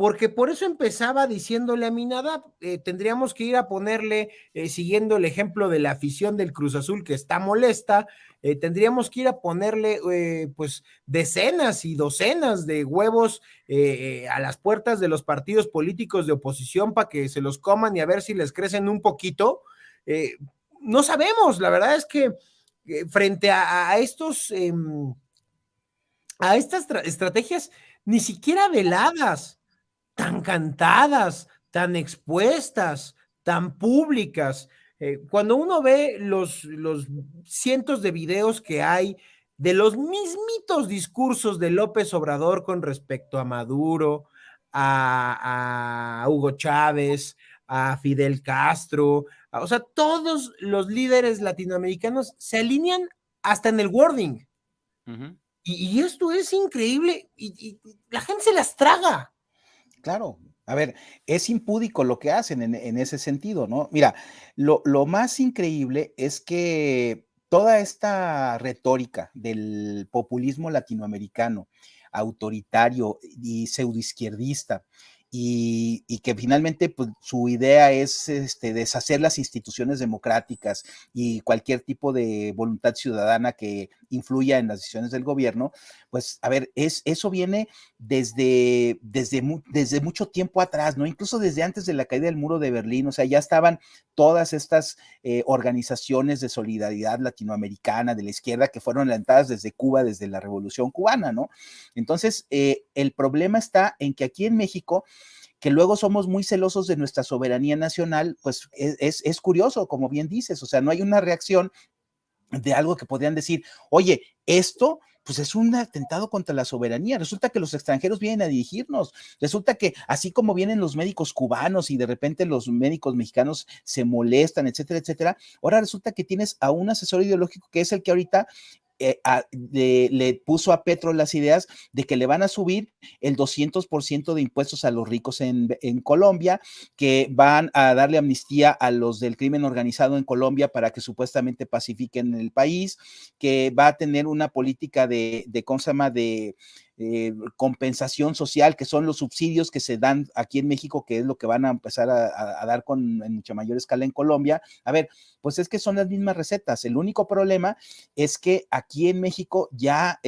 [SPEAKER 2] porque por eso empezaba diciéndole a Minadab, tendríamos que ir a ponerle, siguiendo el ejemplo de la afición del Cruz Azul que está molesta, tendríamos que ir a ponerle pues decenas y docenas de huevos a las puertas de los partidos políticos de oposición para que se los coman y a ver si les crecen un poquito. No sabemos, la verdad es que frente a estos, a estas estrategias ni siquiera veladas, tan cantadas, tan expuestas, tan públicas. Cuando uno ve los cientos de videos que hay de los mismitos discursos de López Obrador con respecto a Maduro, a Hugo Chávez, a Fidel Castro, o sea, todos los líderes latinoamericanos se alinean hasta en el wording. Uh-huh. Y esto es increíble y la gente se las traga.
[SPEAKER 3] Claro, a ver, es impúdico lo que hacen en ese sentido, ¿no? Mira, lo más increíble es que toda esta retórica del populismo latinoamericano, autoritario y pseudoizquierdista, y que finalmente pues, su idea es deshacer las instituciones democráticas y cualquier tipo de voluntad ciudadana que influya en las decisiones del gobierno, pues a ver, eso viene desde mucho tiempo atrás, ¿no? Incluso desde antes de la caída del muro de Berlín, o sea, ya estaban todas estas organizaciones de solidaridad latinoamericana de la izquierda que fueron lanzadas desde Cuba, desde la Revolución Cubana, ¿no? Entonces, el problema está en que aquí en México, que luego somos muy celosos de nuestra soberanía nacional, pues es curioso, como bien dices, o sea, no hay una reacción de algo que podrían decir, oye, esto pues es un atentado contra la soberanía. Resulta que los extranjeros vienen a dirigirnos. Resulta que así como vienen los médicos cubanos y de repente los médicos mexicanos se molestan, etcétera, etcétera, ahora resulta que tienes a un asesor ideológico que es el que ahorita le puso a Petro las ideas de que le van a subir el 200% de impuestos a los ricos en Colombia, que van a darle amnistía a los del crimen organizado en Colombia para que supuestamente pacifiquen el país, que va a tener una política de ¿cómo se llama?, de compensación social, que son los subsidios que se dan aquí en México, que es lo que van a empezar a dar en mucha mayor escala en Colombia. A ver, pues es que son las mismas recetas. El único problema es que aquí en México ya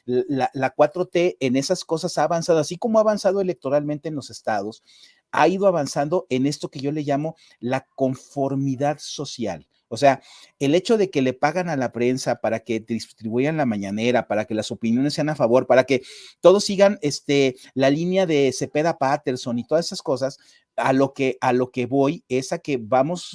[SPEAKER 3] la 4T en esas cosas ha avanzado, así como ha avanzado electoralmente en los estados, ha ido avanzando en esto que yo le llamo la conformidad social. O sea, el hecho de que le pagan a la prensa para que distribuyan la mañanera, para que las opiniones sean a favor, para que todos sigan la línea de Cepeda Patterson y todas esas cosas, a lo que voy es a que vamos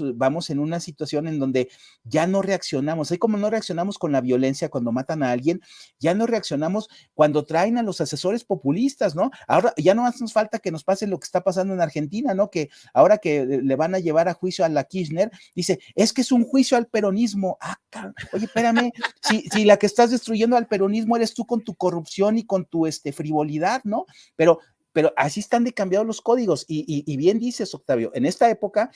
[SPEAKER 3] en una situación en donde ya no reaccionamos. Así como no reaccionamos con la violencia cuando matan a alguien, ya no reaccionamos cuando traen a los asesores populistas, ¿no? Ahora ya no nos falta que nos pase lo que está pasando en Argentina, ¿no? Que ahora que le van a llevar a juicio a la Kirchner, dice, es que es un juicio al peronismo. Oye, espérame, si la que estás destruyendo al peronismo eres tú con tu corrupción y con tu frivolidad, ¿no? Pero así están de cambiados los códigos y bien dices, Octavio, en esta época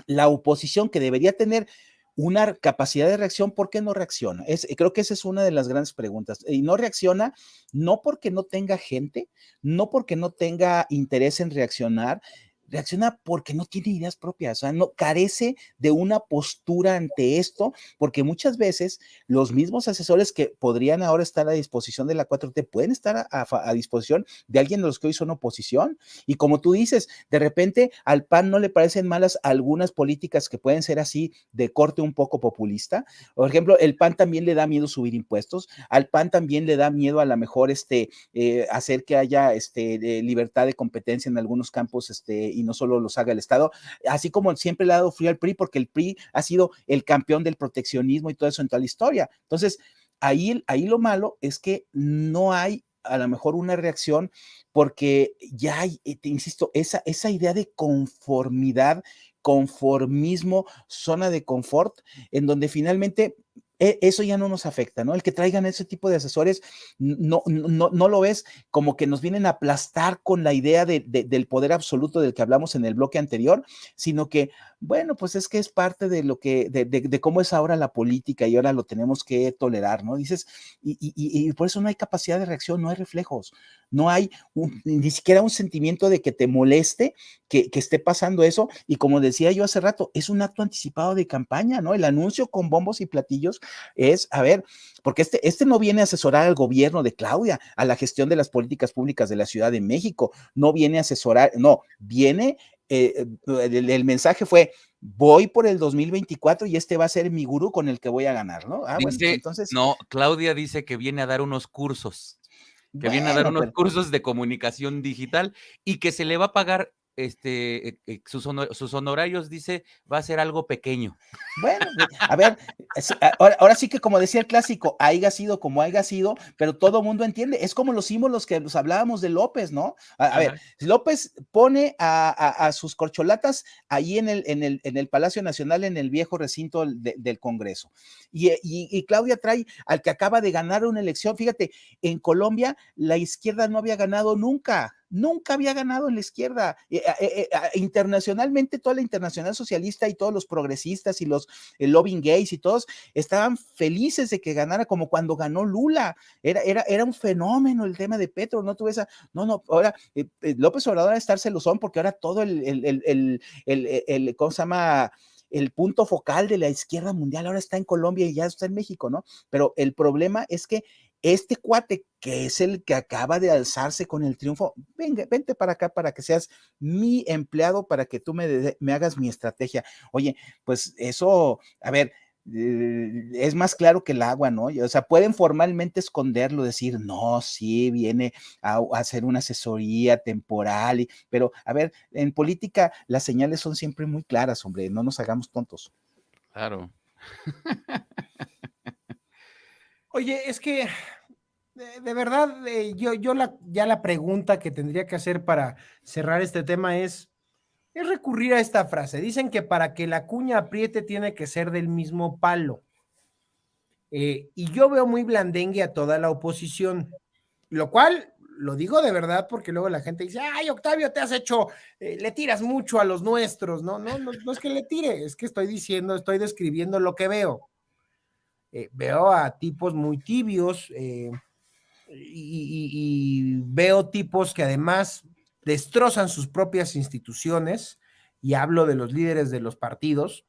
[SPEAKER 3] la oposición que debería tener una capacidad de reacción, ¿por qué no reacciona? Creo que esa es una de las grandes preguntas. Y no reacciona no porque no tenga gente, no porque no tenga interés en reaccionar, reacciona porque no tiene ideas propias, o sea, no carece de una postura ante esto, porque muchas veces los mismos asesores que podrían ahora estar a disposición de la 4T pueden estar a disposición de alguien de los que hoy son oposición. Y como tú dices, de repente al PAN no le parecen malas algunas políticas que pueden ser así de corte un poco populista. Por ejemplo, el PAN también le da miedo subir impuestos, al PAN también le da miedo a lo mejor hacer que haya libertad de competencia en algunos campos y no solo los haga el Estado, así como siempre le ha dado frío al PRI, porque el PRI ha sido el campeón del proteccionismo y todo eso en toda la historia. Entonces, ahí lo malo es que no hay a lo mejor una reacción, porque ya hay, te insisto, esa idea de conformidad, conformismo, zona de confort, en donde finalmente eso ya no nos afecta, ¿no? El que traigan ese tipo de asesores, no lo ves como que nos vienen a aplastar con la idea del poder absoluto del que hablamos en el bloque anterior, sino que, bueno, pues es que es parte de lo que, de cómo es ahora la política y ahora lo tenemos que tolerar, ¿no? Dices, y por eso no hay capacidad de reacción, no hay reflejos, no hay ni siquiera un sentimiento de que te moleste que esté pasando eso, y como decía yo hace rato, es un acto anticipado de campaña, ¿no? El anuncio con bombos y platillos es, a ver, porque este no viene a asesorar al gobierno de Claudia, a la gestión de las políticas públicas de la Ciudad de México, no viene a asesorar, no, viene, el mensaje fue, voy por el 2024 y este va a ser mi gurú con el que voy a ganar, ¿no? Ah, bueno,
[SPEAKER 1] Dice,
[SPEAKER 3] entonces,
[SPEAKER 1] no, Claudia dice que viene a dar unos cursos, que viene a dar
[SPEAKER 3] bueno,
[SPEAKER 1] unos
[SPEAKER 3] pero
[SPEAKER 1] cursos de comunicación digital y que se le va a pagar sus honorarios, dice, va a ser algo pequeño.
[SPEAKER 3] bueno, a ver, ahora sí que como decía el clásico, haya sido como haya sido, pero todo mundo entiende. Es como los símbolos que nos hablábamos de López, ¿no? A ver,
[SPEAKER 1] Ajá.
[SPEAKER 3] López pone a sus corcholatas ahí en el Palacio Nacional, en el viejo recinto del Congreso. Y Claudia trae al que acaba de ganar una elección. Fíjate, en Colombia la izquierda no había ganado nunca. Nunca había ganado en la izquierda. Internacionalmente, toda la internacional socialista y todos los progresistas y los Loving Gays y todos estaban felices de que ganara, como cuando ganó Lula. Era un fenómeno el tema de Petro. No tuve esa. No, ahora López Obrador debe estar celosón porque ahora todo ¿cómo se llama? El punto focal de la izquierda mundial ahora está en Colombia y ya está en México, ¿no? Pero el problema es que este cuate, que es el que acaba de alzarse con el triunfo, venga, vente para acá para que seas mi empleado, para que tú me hagas mi estrategia. Oye, pues eso, a ver, es más claro que el agua, ¿no? O sea, pueden formalmente esconderlo, decir, no, sí, viene a hacer una asesoría temporal, pero a ver, en política las señales son siempre muy claras, hombre, no nos hagamos tontos.
[SPEAKER 1] Claro.
[SPEAKER 2] Oye, es que de verdad, ya la pregunta que tendría que hacer para cerrar este tema es recurrir a esta frase. Dicen que para que la cuña apriete tiene que ser del mismo palo. Y yo veo muy blandengue a toda la oposición, lo cual lo digo de verdad porque luego la gente dice, ay, Octavio, te has hecho, le tiras mucho a los nuestros. No es que le tire, es que estoy describiendo lo que veo. Veo a tipos muy tibios, y veo tipos que además destrozan sus propias instituciones, y hablo de los líderes de los partidos,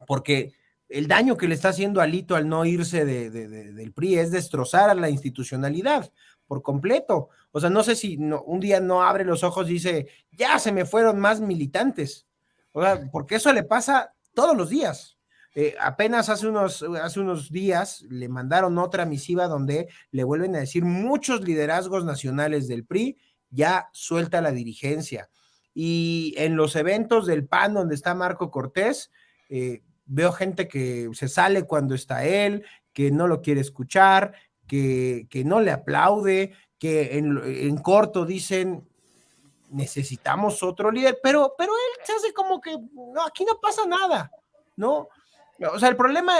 [SPEAKER 2] porque el daño que le está haciendo a Alito al no irse del PRI es destrozar a la institucionalidad por completo. O sea, no sé si un día no abre los ojos y dice, ya se me fueron más militantes. O sea, porque eso le pasa todos los días. Apenas hace unos días le mandaron otra misiva donde le vuelven a decir muchos liderazgos nacionales del PRI, ya suelta la dirigencia. Y en los eventos del PAN donde está Marco Cortés, veo gente que se sale cuando está él, que no lo quiere escuchar, que no le aplaude, que en corto dicen, necesitamos otro líder, pero él se hace como que, no, aquí no pasa nada, ¿no? O sea, el problema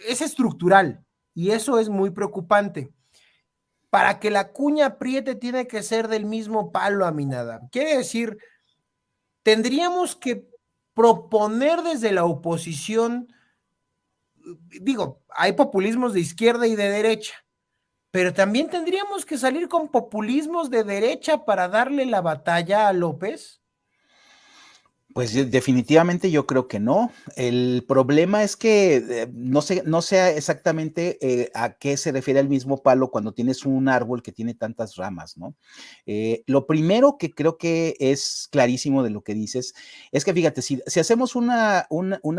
[SPEAKER 2] es estructural y eso es muy preocupante. Para que la cuña apriete tiene que ser del mismo palo, Aminada. Quiere decir, tendríamos que proponer desde la oposición, digo, hay populismos de izquierda y de derecha, pero también tendríamos que salir con populismos de derecha para darle la batalla a López.
[SPEAKER 3] Pues definitivamente yo creo que no. El problema es que no sé exactamente a qué se refiere el mismo palo cuando tienes un árbol que tiene tantas ramas, ¿no? Lo primero que creo que es clarísimo de lo que dices es que, fíjate, si hacemos una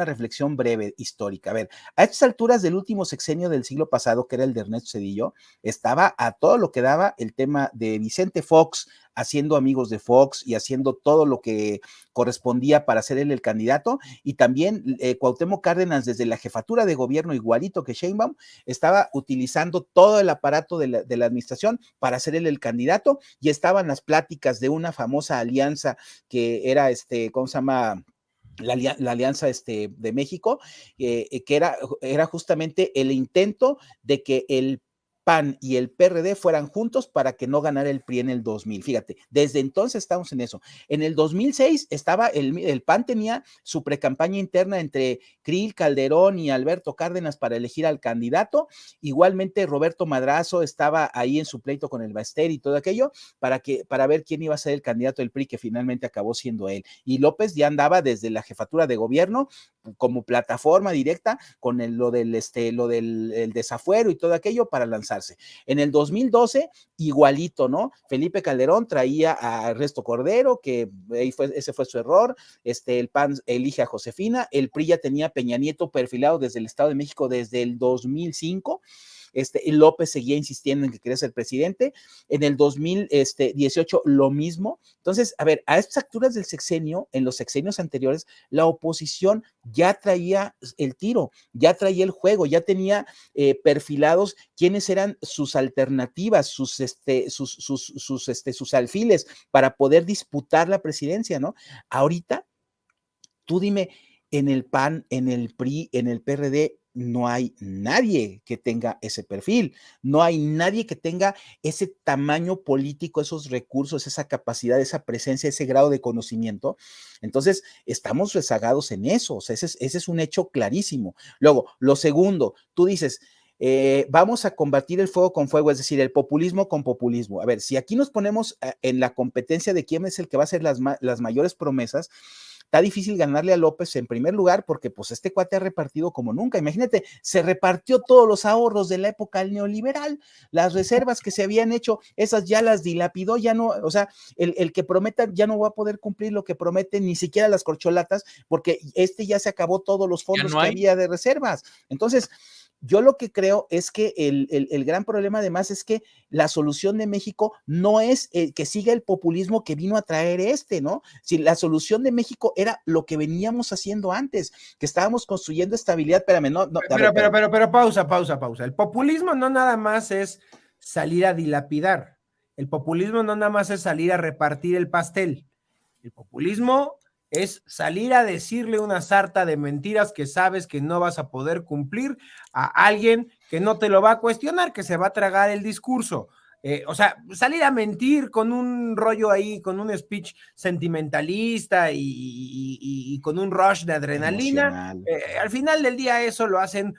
[SPEAKER 3] reflexión breve, histórica, a ver, a estas alturas del último sexenio del siglo pasado, que era el de Ernesto Zedillo, estaba a todo lo que daba el tema de Vicente Fox, haciendo amigos de Fox y haciendo todo lo que correspondía para ser él el candidato, y también Cuauhtémoc Cárdenas, desde la jefatura de gobierno, igualito que Sheinbaum, estaba utilizando todo el aparato de la administración para ser él el candidato, y estaban las pláticas de una famosa alianza que era, ¿cómo se llama? La alianza de México, que era justamente el intento de que el PAN y el PRD fueran juntos para que no ganara el PRI en el 2000. Fíjate, desde entonces estamos en eso. En el 2006 estaba el PAN tenía su precampaña interna entre Krill, Calderón y Alberto Cárdenas para elegir al candidato. Igualmente Roberto Madrazo estaba ahí en su pleito con el Baster y todo aquello para ver quién iba a ser el candidato del PRI, que finalmente acabó siendo él. Y López ya andaba desde la jefatura de gobierno como plataforma directa con lo del desafuero y todo aquello para lanzarse. En el 2012, igualito, ¿no? Felipe Calderón traía a Ernesto Cordero, que ese fue su error. El PAN elige a Josefina. El PRI ya tenía a Peña Nieto perfilado desde el Estado de México desde el 2005. Y López seguía insistiendo en que quería ser presidente. En el 2018 lo mismo. Entonces, a ver, a estas alturas del sexenio, en los sexenios anteriores, la oposición ya traía el tiro, ya traía el juego, ya tenía perfilados quiénes eran sus alternativas, sus alfiles para poder disputar la presidencia, ¿no? Ahorita, tú dime, en el PAN, en el PRI, en el PRD, no hay nadie que tenga ese perfil, no hay nadie que tenga ese tamaño político, esos recursos, esa capacidad, esa presencia, ese grado de conocimiento. Entonces, estamos rezagados en eso, o sea, ese es un hecho clarísimo. Luego, lo segundo, tú dices, vamos a combatir el fuego con fuego, es decir, el populismo con populismo. A ver, si aquí nos ponemos en la competencia de quién es el que va a hacer las mayores promesas, está difícil ganarle a López en primer lugar porque pues este cuate ha repartido como nunca. Imagínate, se repartió todos los ahorros de la época del neoliberal, las reservas que se habían hecho, esas ya las dilapidó, ya no, o sea, el que prometa ya no va a poder cumplir lo que promete, ni siquiera las corcholatas, porque ya se acabó todos los fondos que había de reservas. Entonces, yo lo que creo es que el gran problema además es que la solución de México no es que siga el populismo que vino a traer ¿no? Si la solución de México era lo que veníamos haciendo antes, que estábamos construyendo estabilidad, espérame, no.
[SPEAKER 2] Pero pausa. El populismo no nada más es salir a dilapidar. El populismo no nada más es salir a repartir el pastel. El populismo es salir a decirle una sarta de mentiras que sabes que no vas a poder cumplir a alguien que no te lo va a cuestionar, que se va a tragar el discurso. O sea, salir a mentir con un rollo ahí, con un speech sentimentalista y con un rush de adrenalina, al final del día eso lo hacen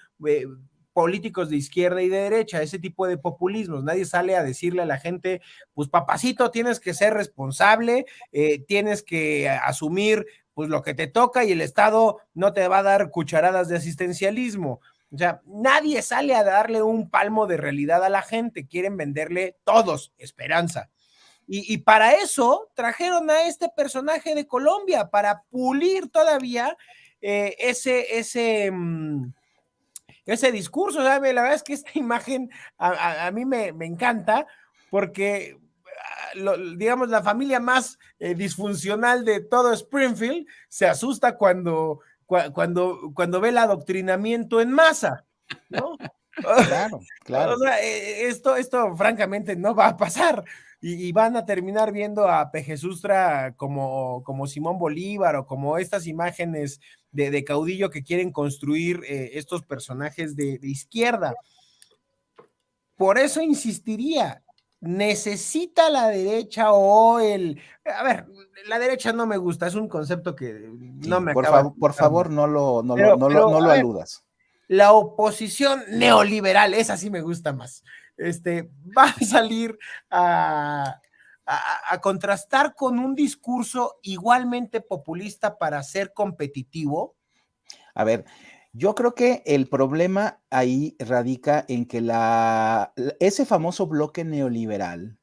[SPEAKER 2] políticos de izquierda y de derecha, ese tipo de populismos. Nadie sale a decirle a la gente, pues papacito, tienes que ser responsable, tienes que asumir pues lo que te toca y el Estado no te va a dar cucharadas de asistencialismo. O sea, nadie sale a darle un palmo de realidad a la gente, quieren venderle todos esperanza. Y para eso trajeron a este personaje de Colombia, para pulir todavía ese discurso. La verdad es que esta imagen a mí me encanta porque, digamos, la familia más disfuncional de todo Springfield se asusta cuando ve el adoctrinamiento en masa, ¿no?
[SPEAKER 3] Claro.
[SPEAKER 2] O sea, esto francamente no va a pasar y van a terminar viendo a Pejesustra como Simón Bolívar o como estas imágenes de caudillo que quieren construir estos personajes de izquierda. Por eso insistiría, necesita la derecha o a ver, la derecha no me gusta, es un concepto que no me acaba.
[SPEAKER 3] Por favor, no lo aludas.
[SPEAKER 2] La oposición neoliberal, esa sí me gusta más. Va a salir a contrastar con un discurso igualmente populista para ser competitivo.
[SPEAKER 3] A ver, yo creo que el problema ahí radica en que ese famoso bloque neoliberal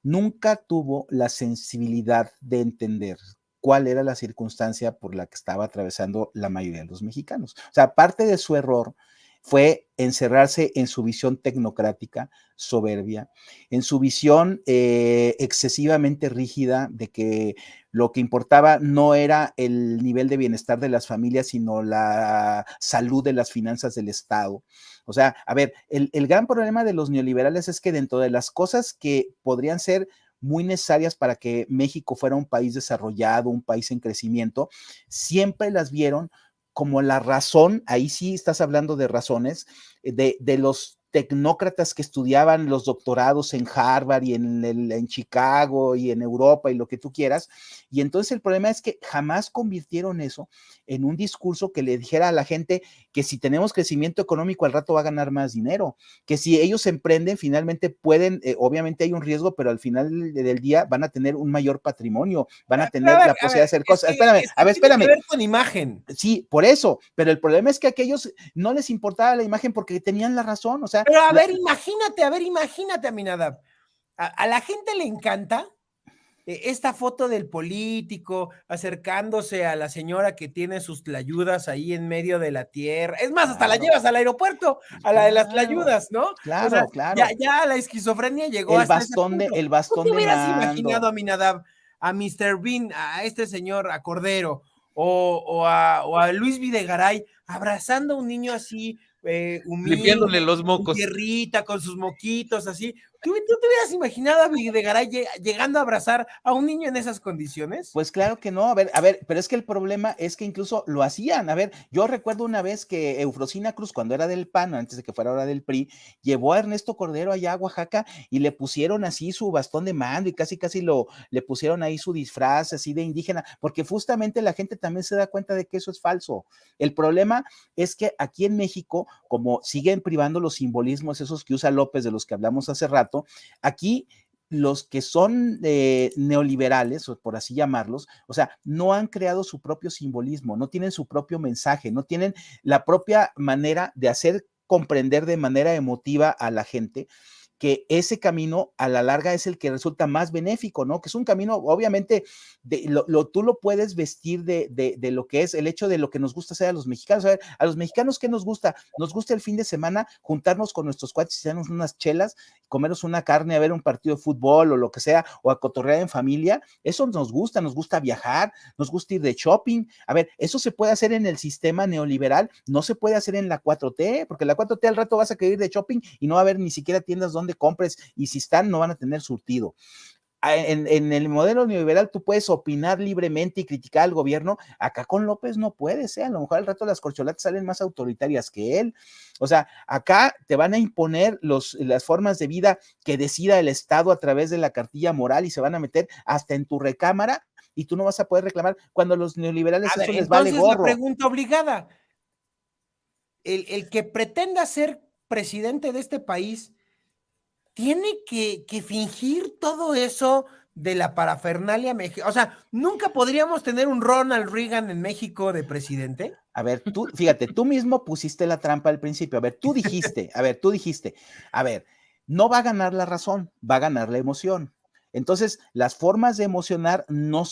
[SPEAKER 3] nunca tuvo la sensibilidad de entender cuál era la circunstancia por la que estaba atravesando la mayoría de los mexicanos. O sea, parte de su error fue encerrarse en su visión tecnocrática, soberbia, en su visión excesivamente rígida de que lo que importaba no era el nivel de bienestar de las familias, sino la salud de las finanzas del Estado. O sea, a ver, el gran problema de los neoliberales es que dentro de las cosas que podrían ser muy necesarias para que México fuera un país desarrollado, un país en crecimiento, siempre las vieron como la razón, ahí sí estás hablando de razones, de los tecnócratas que estudiaban los doctorados en Harvard y en Chicago y en Europa y lo que tú quieras. Y entonces el problema es que jamás convirtieron eso en un discurso que le dijera a la gente que si tenemos crecimiento económico al rato va a ganar más dinero, que si ellos emprenden finalmente pueden, obviamente hay un riesgo, pero al final del día van a tener un mayor patrimonio, van a tener la posibilidad de hacer cosas. Espérame.
[SPEAKER 2] Tiene que ver con imagen.
[SPEAKER 3] Sí, por eso, pero el problema es que a aquellos no les importaba la imagen porque tenían la razón, o sea.
[SPEAKER 2] Pero a ver, imagínate, Aminadab. A la gente le encanta esta foto del político acercándose a la señora que tiene sus tlayudas ahí en medio de la tierra. Es más, hasta la llevas al aeropuerto, a la de las tlayudas, ¿no?
[SPEAKER 3] Claro,
[SPEAKER 2] o sea,
[SPEAKER 3] claro.
[SPEAKER 2] Ya la esquizofrenia llegó
[SPEAKER 3] el bastón de
[SPEAKER 2] ¿Tú te hubieras
[SPEAKER 3] mando.
[SPEAKER 2] imaginado, Aminadab, a Mr. Bean, a este señor, a Cordero, o a Luis Videgaray abrazando a un niño así, humilde,
[SPEAKER 1] limpiándole los mocos,
[SPEAKER 2] tierrita, con sus moquitos, así? ¿Tú te hubieras imaginado a Videgaray llegando a abrazar a un niño en esas condiciones?
[SPEAKER 3] Pues claro que no, a ver, pero es que el problema es que incluso lo hacían. A ver, yo recuerdo una vez que Eufrosina Cruz, cuando era del PAN, antes de que fuera ahora del PRI, llevó a Ernesto Cordero allá a Oaxaca y le pusieron así su bastón de mando y casi le pusieron ahí su disfraz así de indígena, porque justamente la gente también se da cuenta de que eso es falso. El problema es que aquí en México, como siguen privando los simbolismos esos que usa López, de los que hablamos hace rato, aquí los que son neoliberales, o por así llamarlos, o sea, no han creado su propio simbolismo, no tienen su propio mensaje, no tienen la propia manera de hacer comprender de manera emotiva a la gente que ese camino a la larga es el que resulta más benéfico, ¿no? Que es un camino, obviamente, tú lo puedes vestir de lo que es el hecho de lo que nos gusta hacer a los mexicanos. A ver, a los mexicanos, ¿qué nos gusta? Nos gusta el fin de semana juntarnos con nuestros cuates, echarnos unas chelas, comernos una carne, a ver un partido de fútbol o lo que sea, o a cotorrear en familia. Eso nos gusta viajar, nos gusta ir de shopping. A ver, eso se puede hacer en el sistema neoliberal, no se puede hacer en la 4T, porque la 4T al rato vas a querer ir de shopping y no va a haber ni siquiera tiendas donde compres, y si están no van a tener surtido. En el modelo neoliberal tú puedes opinar libremente y criticar al gobierno. Acá con López no puedes, a lo mejor al rato las corcholatas salen más autoritarias que él. O sea, acá te van a imponer las formas de vida que decida el Estado a través de la cartilla moral y se van a meter hasta en tu recámara y tú no vas a poder reclamar cuando los neoliberales eso les vale gorro.
[SPEAKER 2] Entonces la pregunta obligada, el que pretenda ser presidente de este país tiene que fingir todo eso de la parafernalia mexicana. O sea, ¿nunca podríamos tener un Ronald Reagan en México de presidente?
[SPEAKER 3] A ver, tú, fíjate, tú mismo pusiste la trampa al principio. A ver, tú dijiste, no va a ganar la razón, va a ganar la emoción. Entonces, las formas de emocionar no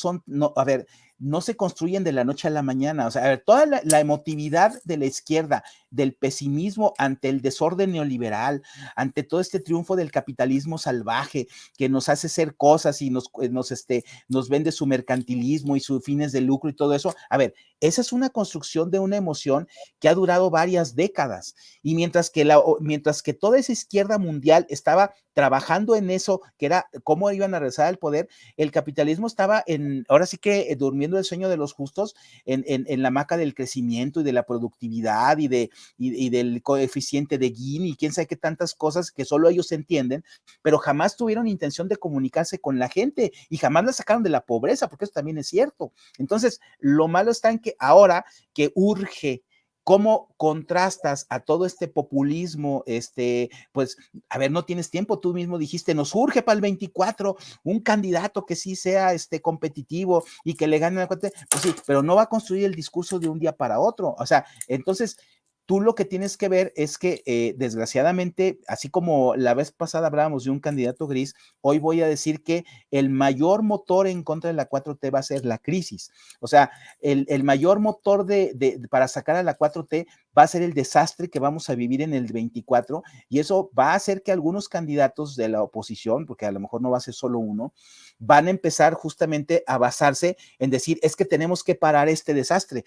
[SPEAKER 3] se construyen de la noche a la mañana. O sea, a ver, toda la emotividad de la izquierda, del pesimismo ante el desorden neoliberal, ante todo este triunfo del capitalismo salvaje que nos hace hacer cosas y nos vende su mercantilismo y sus fines de lucro y todo eso. A ver, esa es una construcción de una emoción que ha durado varias décadas. Y mientras que toda esa izquierda mundial estaba trabajando en eso, que era cómo iban a regresar al poder, el capitalismo estaba ahora sí que durmiendo el sueño de los justos en la hamaca del crecimiento y de la productividad y del coeficiente de Gini y quién sabe qué tantas cosas que solo ellos entienden, pero jamás tuvieron intención de comunicarse con la gente y jamás la sacaron de la pobreza, porque eso también es cierto. Entonces, lo malo está en que ahora que urge, ¿cómo contrastas a todo este populismo? Pues, a ver, no tienes tiempo, tú mismo dijiste, nos urge para el 24 un candidato que sí sea competitivo y que le gane la cuenta, pues sí, pero no va a construir el discurso de un día para otro. O sea, entonces, tú lo que tienes que ver es que, desgraciadamente, así como la vez pasada hablábamos de un candidato gris, hoy voy a decir que el mayor motor en contra de la 4T va a ser la crisis. O sea, el mayor motor para sacar a la 4T va a ser el desastre que vamos a vivir en el 24, y eso va a hacer que algunos candidatos de la oposición, porque a lo mejor no va a ser solo uno, van a empezar justamente a basarse en decir, es que tenemos que parar este desastre,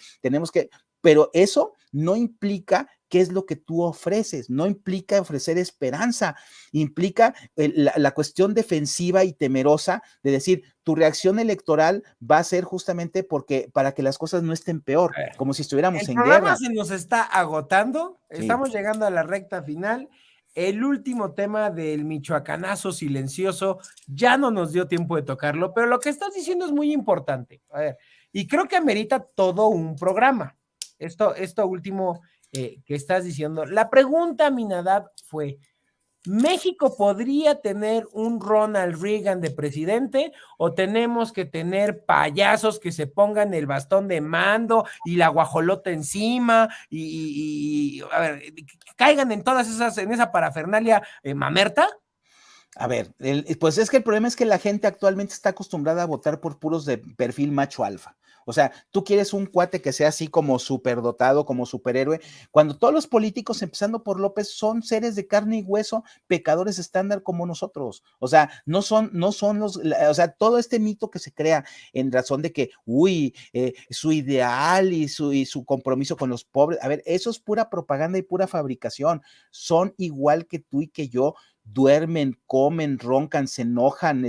[SPEAKER 3] pero eso no implica qué es lo que tú ofreces, no implica ofrecer esperanza, implica la cuestión defensiva y temerosa de decir, tu reacción electoral va a ser justamente para que las cosas no estén peor, como si estuviéramos en guerra.
[SPEAKER 2] El programa se nos está agotando, estamos llegando a la recta final. el último tema del michoacanazo silencioso, ya no nos dio tiempo de tocarlo, pero lo que estás diciendo es muy importante. A ver, y creo que amerita todo un programa. Esto último que estás diciendo. La pregunta, Minadab, fue: ¿México podría tener un Ronald Reagan de presidente o tenemos que tener payasos que se pongan el bastón de mando y la guajolota encima y a ver, que caigan en todas esas, en esa parafernalia mamerta?
[SPEAKER 3] A ver, pues es que el problema es que la gente actualmente está acostumbrada a votar por puros de perfil macho alfa. O sea, tú quieres un cuate que sea así como superdotado, como superhéroe, cuando todos los políticos, empezando por López, son seres de carne y hueso, pecadores estándar como nosotros. O sea, no son o sea, todo este mito que se crea en razón de que, su ideal y su compromiso con los pobres, a ver, eso es pura propaganda y pura fabricación. Son igual que tú y que yo, duermen, comen, roncan, se enojan,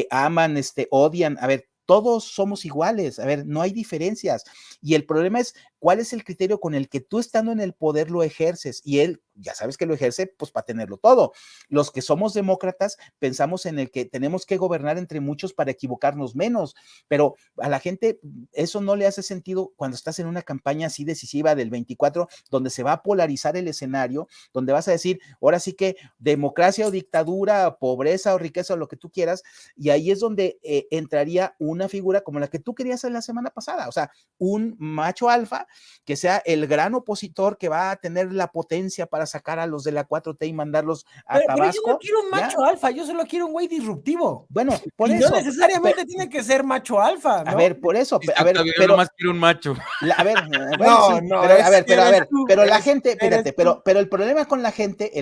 [SPEAKER 3] aman, odian. A ver, todos somos iguales, a ver, no hay diferencias. Y el problema es cuál es el criterio con el que tú, estando en el poder, lo ejerces. Y él, ya sabes que lo ejerce, pues para tenerlo todo. Los que somos demócratas pensamos en el que tenemos que gobernar entre muchos para equivocarnos menos, pero a la gente eso no le hace sentido cuando estás en una campaña así decisiva del 24, donde se va a polarizar el escenario, donde vas a decir, ahora sí que democracia o dictadura, pobreza o riqueza o lo que tú quieras, y ahí es donde entraría una figura como la que tú querías en la semana pasada, o sea, un macho alfa que sea el gran opositor que va a tener la potencia para sacar a los de la 4T y mandarlos a
[SPEAKER 2] Pero yo no
[SPEAKER 3] Tabasco.
[SPEAKER 2] quiero un macho
[SPEAKER 3] ¿Ya?
[SPEAKER 2] alfa, yo solo quiero un güey disruptivo.
[SPEAKER 3] Bueno, por
[SPEAKER 2] y
[SPEAKER 3] eso.
[SPEAKER 2] no necesariamente tiene que ser macho alfa, ¿no?
[SPEAKER 3] A ver, por eso,
[SPEAKER 1] Dice
[SPEAKER 3] a ver,
[SPEAKER 1] Octavio, yo
[SPEAKER 3] pero
[SPEAKER 1] nomás quiero un macho.
[SPEAKER 3] a ver, bueno,
[SPEAKER 2] No,
[SPEAKER 3] sí,
[SPEAKER 2] no,
[SPEAKER 3] pero a ver, pero la
[SPEAKER 2] eres
[SPEAKER 3] gente, fíjate,
[SPEAKER 2] tú.
[SPEAKER 3] pero el problema con la gente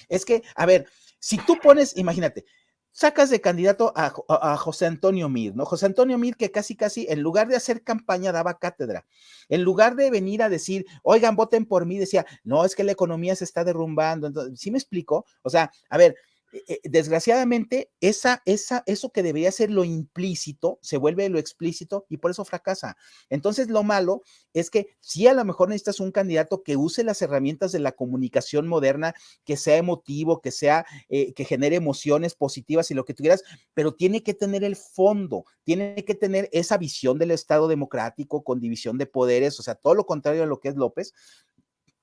[SPEAKER 3] es que, a ver, si tú pones, imagínate, sacas de candidato a José Antonio Mir, ¿no? José Antonio Mir, que casi, en lugar de hacer campaña, daba cátedra. En lugar de venir a decir, oigan, voten por mí, decía, no, es que la economía se está derrumbando. Entonces, ¿sí me explico? O sea, a ver, desgraciadamente, eso que debería ser lo implícito se vuelve lo explícito y por eso fracasa. Entonces, lo malo es que sí, a lo mejor necesitas un candidato que use las herramientas de la comunicación moderna, que sea emotivo, que genere emociones positivas y lo que tú quieras, pero tiene que tener el fondo, tiene que tener esa visión del Estado democrático con división de poderes, o sea, todo lo contrario a lo que es López.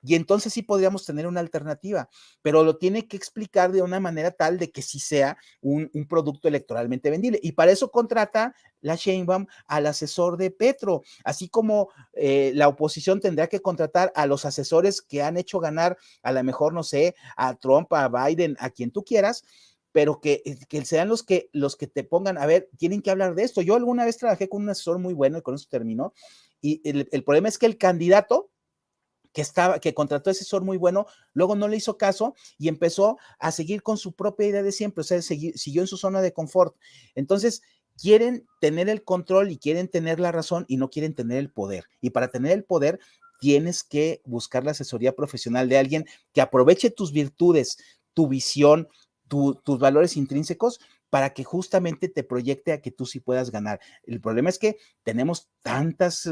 [SPEAKER 3] Y entonces sí podríamos tener una alternativa, pero lo tiene que explicar de una manera tal de que sí sea un producto electoralmente vendible. Y para eso contrata la Sheinbaum al asesor de Petro, así como la oposición tendrá que contratar a los asesores que han hecho ganar, a lo mejor, no sé, a Trump, a Biden, a quien tú quieras, pero que sean los que te pongan, a ver, tienen que hablar de esto. Yo alguna vez trabajé con un asesor muy bueno y con eso terminó. Y el problema es que el candidato que contrató asesor muy bueno, luego no le hizo caso y empezó a seguir con su propia idea de siempre, o sea, siguió en su zona de confort. Entonces, quieren tener el control y quieren tener la razón y no quieren tener el poder. Y para tener el poder, tienes que buscar la asesoría profesional de alguien que aproveche tus virtudes, tu visión, tus valores intrínsecos para que justamente te proyecte a que tú sí puedas ganar. El problema es que tenemos tantos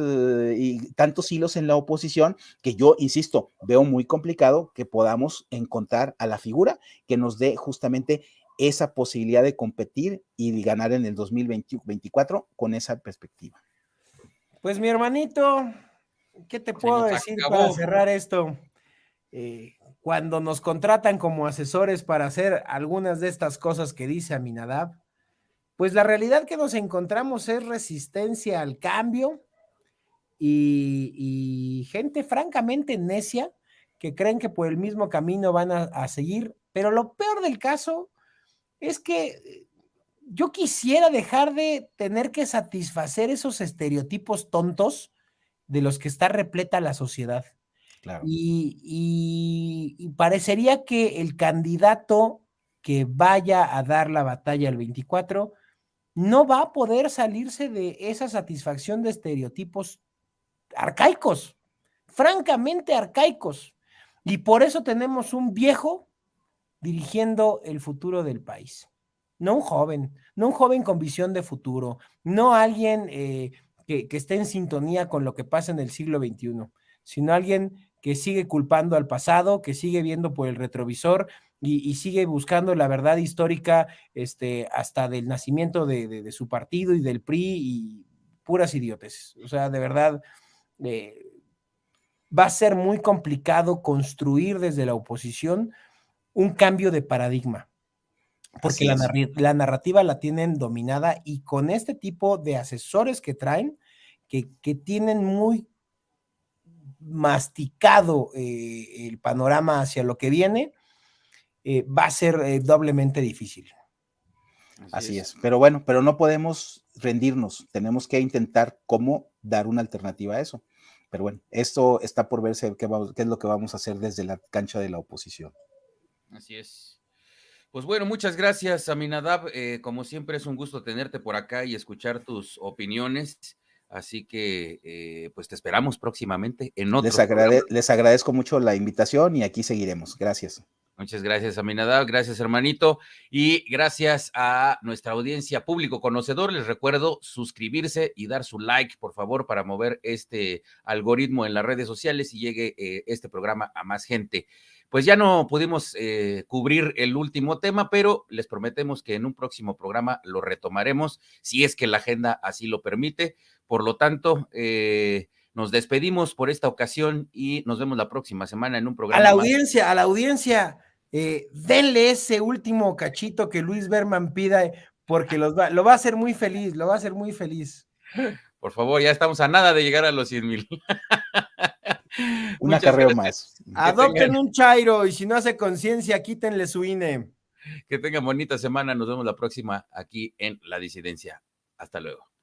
[SPEAKER 3] hilos en la oposición que yo, insisto, veo muy complicado que podamos encontrar a la figura que nos dé justamente esa posibilidad de competir y ganar en el 2024 con esa perspectiva.
[SPEAKER 2] Pues mi hermanito, ¿qué te
[SPEAKER 1] Se
[SPEAKER 2] puedo
[SPEAKER 1] nos
[SPEAKER 2] decir para
[SPEAKER 1] acabó.
[SPEAKER 2] cerrar esto? Cuando nos contratan como asesores para hacer algunas de estas cosas que dice Aminadab, pues la realidad que nos encontramos es resistencia al cambio y gente francamente necia que creen que por el mismo camino van a seguir, pero lo peor del caso es que yo quisiera dejar de tener que satisfacer esos estereotipos tontos de los que está repleta la sociedad.
[SPEAKER 3] Claro.
[SPEAKER 2] Y parecería que el candidato que vaya a dar la batalla el 24 no va a poder salirse de esa satisfacción de estereotipos arcaicos, francamente arcaicos. Y por eso tenemos un viejo dirigiendo el futuro del país. No un joven con visión de futuro, no alguien que esté en sintonía con lo que pasa en el siglo XXI, sino alguien que sigue culpando al pasado, que sigue viendo por el retrovisor y sigue buscando la verdad histórica hasta del nacimiento de su partido y del PRI y puras idiotes. O sea, de verdad, va a ser muy complicado construir desde la oposición un cambio de paradigma, porque la narrativa la tienen dominada y con este tipo de asesores que traen, que tienen muy masticado el panorama hacia lo que viene, va a ser doblemente difícil.
[SPEAKER 3] Así es. Pero bueno, pero no podemos rendirnos, tenemos que intentar cómo dar una alternativa a eso. Pero bueno, esto está por verse qué es lo que vamos a hacer desde la cancha de la oposición.
[SPEAKER 1] Así es. Pues bueno, muchas gracias, Aminadab. Como siempre es un gusto tenerte por acá y escuchar tus opiniones. Así que pues te esperamos próximamente en otro programa.
[SPEAKER 3] Les agradezco mucho la invitación y aquí seguiremos. Gracias.
[SPEAKER 1] Muchas gracias, Aminadab. Gracias, hermanito. Y gracias a nuestra audiencia público conocedor. Les recuerdo suscribirse y dar su like, por favor, para mover este algoritmo en las redes sociales y llegue este programa a más gente. Pues ya no pudimos cubrir el último tema, pero les prometemos que en un próximo programa lo retomaremos, si es que la agenda así lo permite. Por lo tanto, nos despedimos por esta ocasión y nos vemos la próxima semana en un programa.
[SPEAKER 2] A la audiencia, denle ese último cachito que Luis Berman pida, porque lo va a hacer muy feliz, lo va a hacer muy feliz.
[SPEAKER 1] Por favor, ya estamos a nada de llegar a los 100,000.
[SPEAKER 3] Un acarreo más.
[SPEAKER 2] Adopten un chairo y si no hace conciencia, quítenle su INE.
[SPEAKER 1] Que tengan bonita semana. Nos vemos la próxima aquí en La Disidencia. Hasta luego.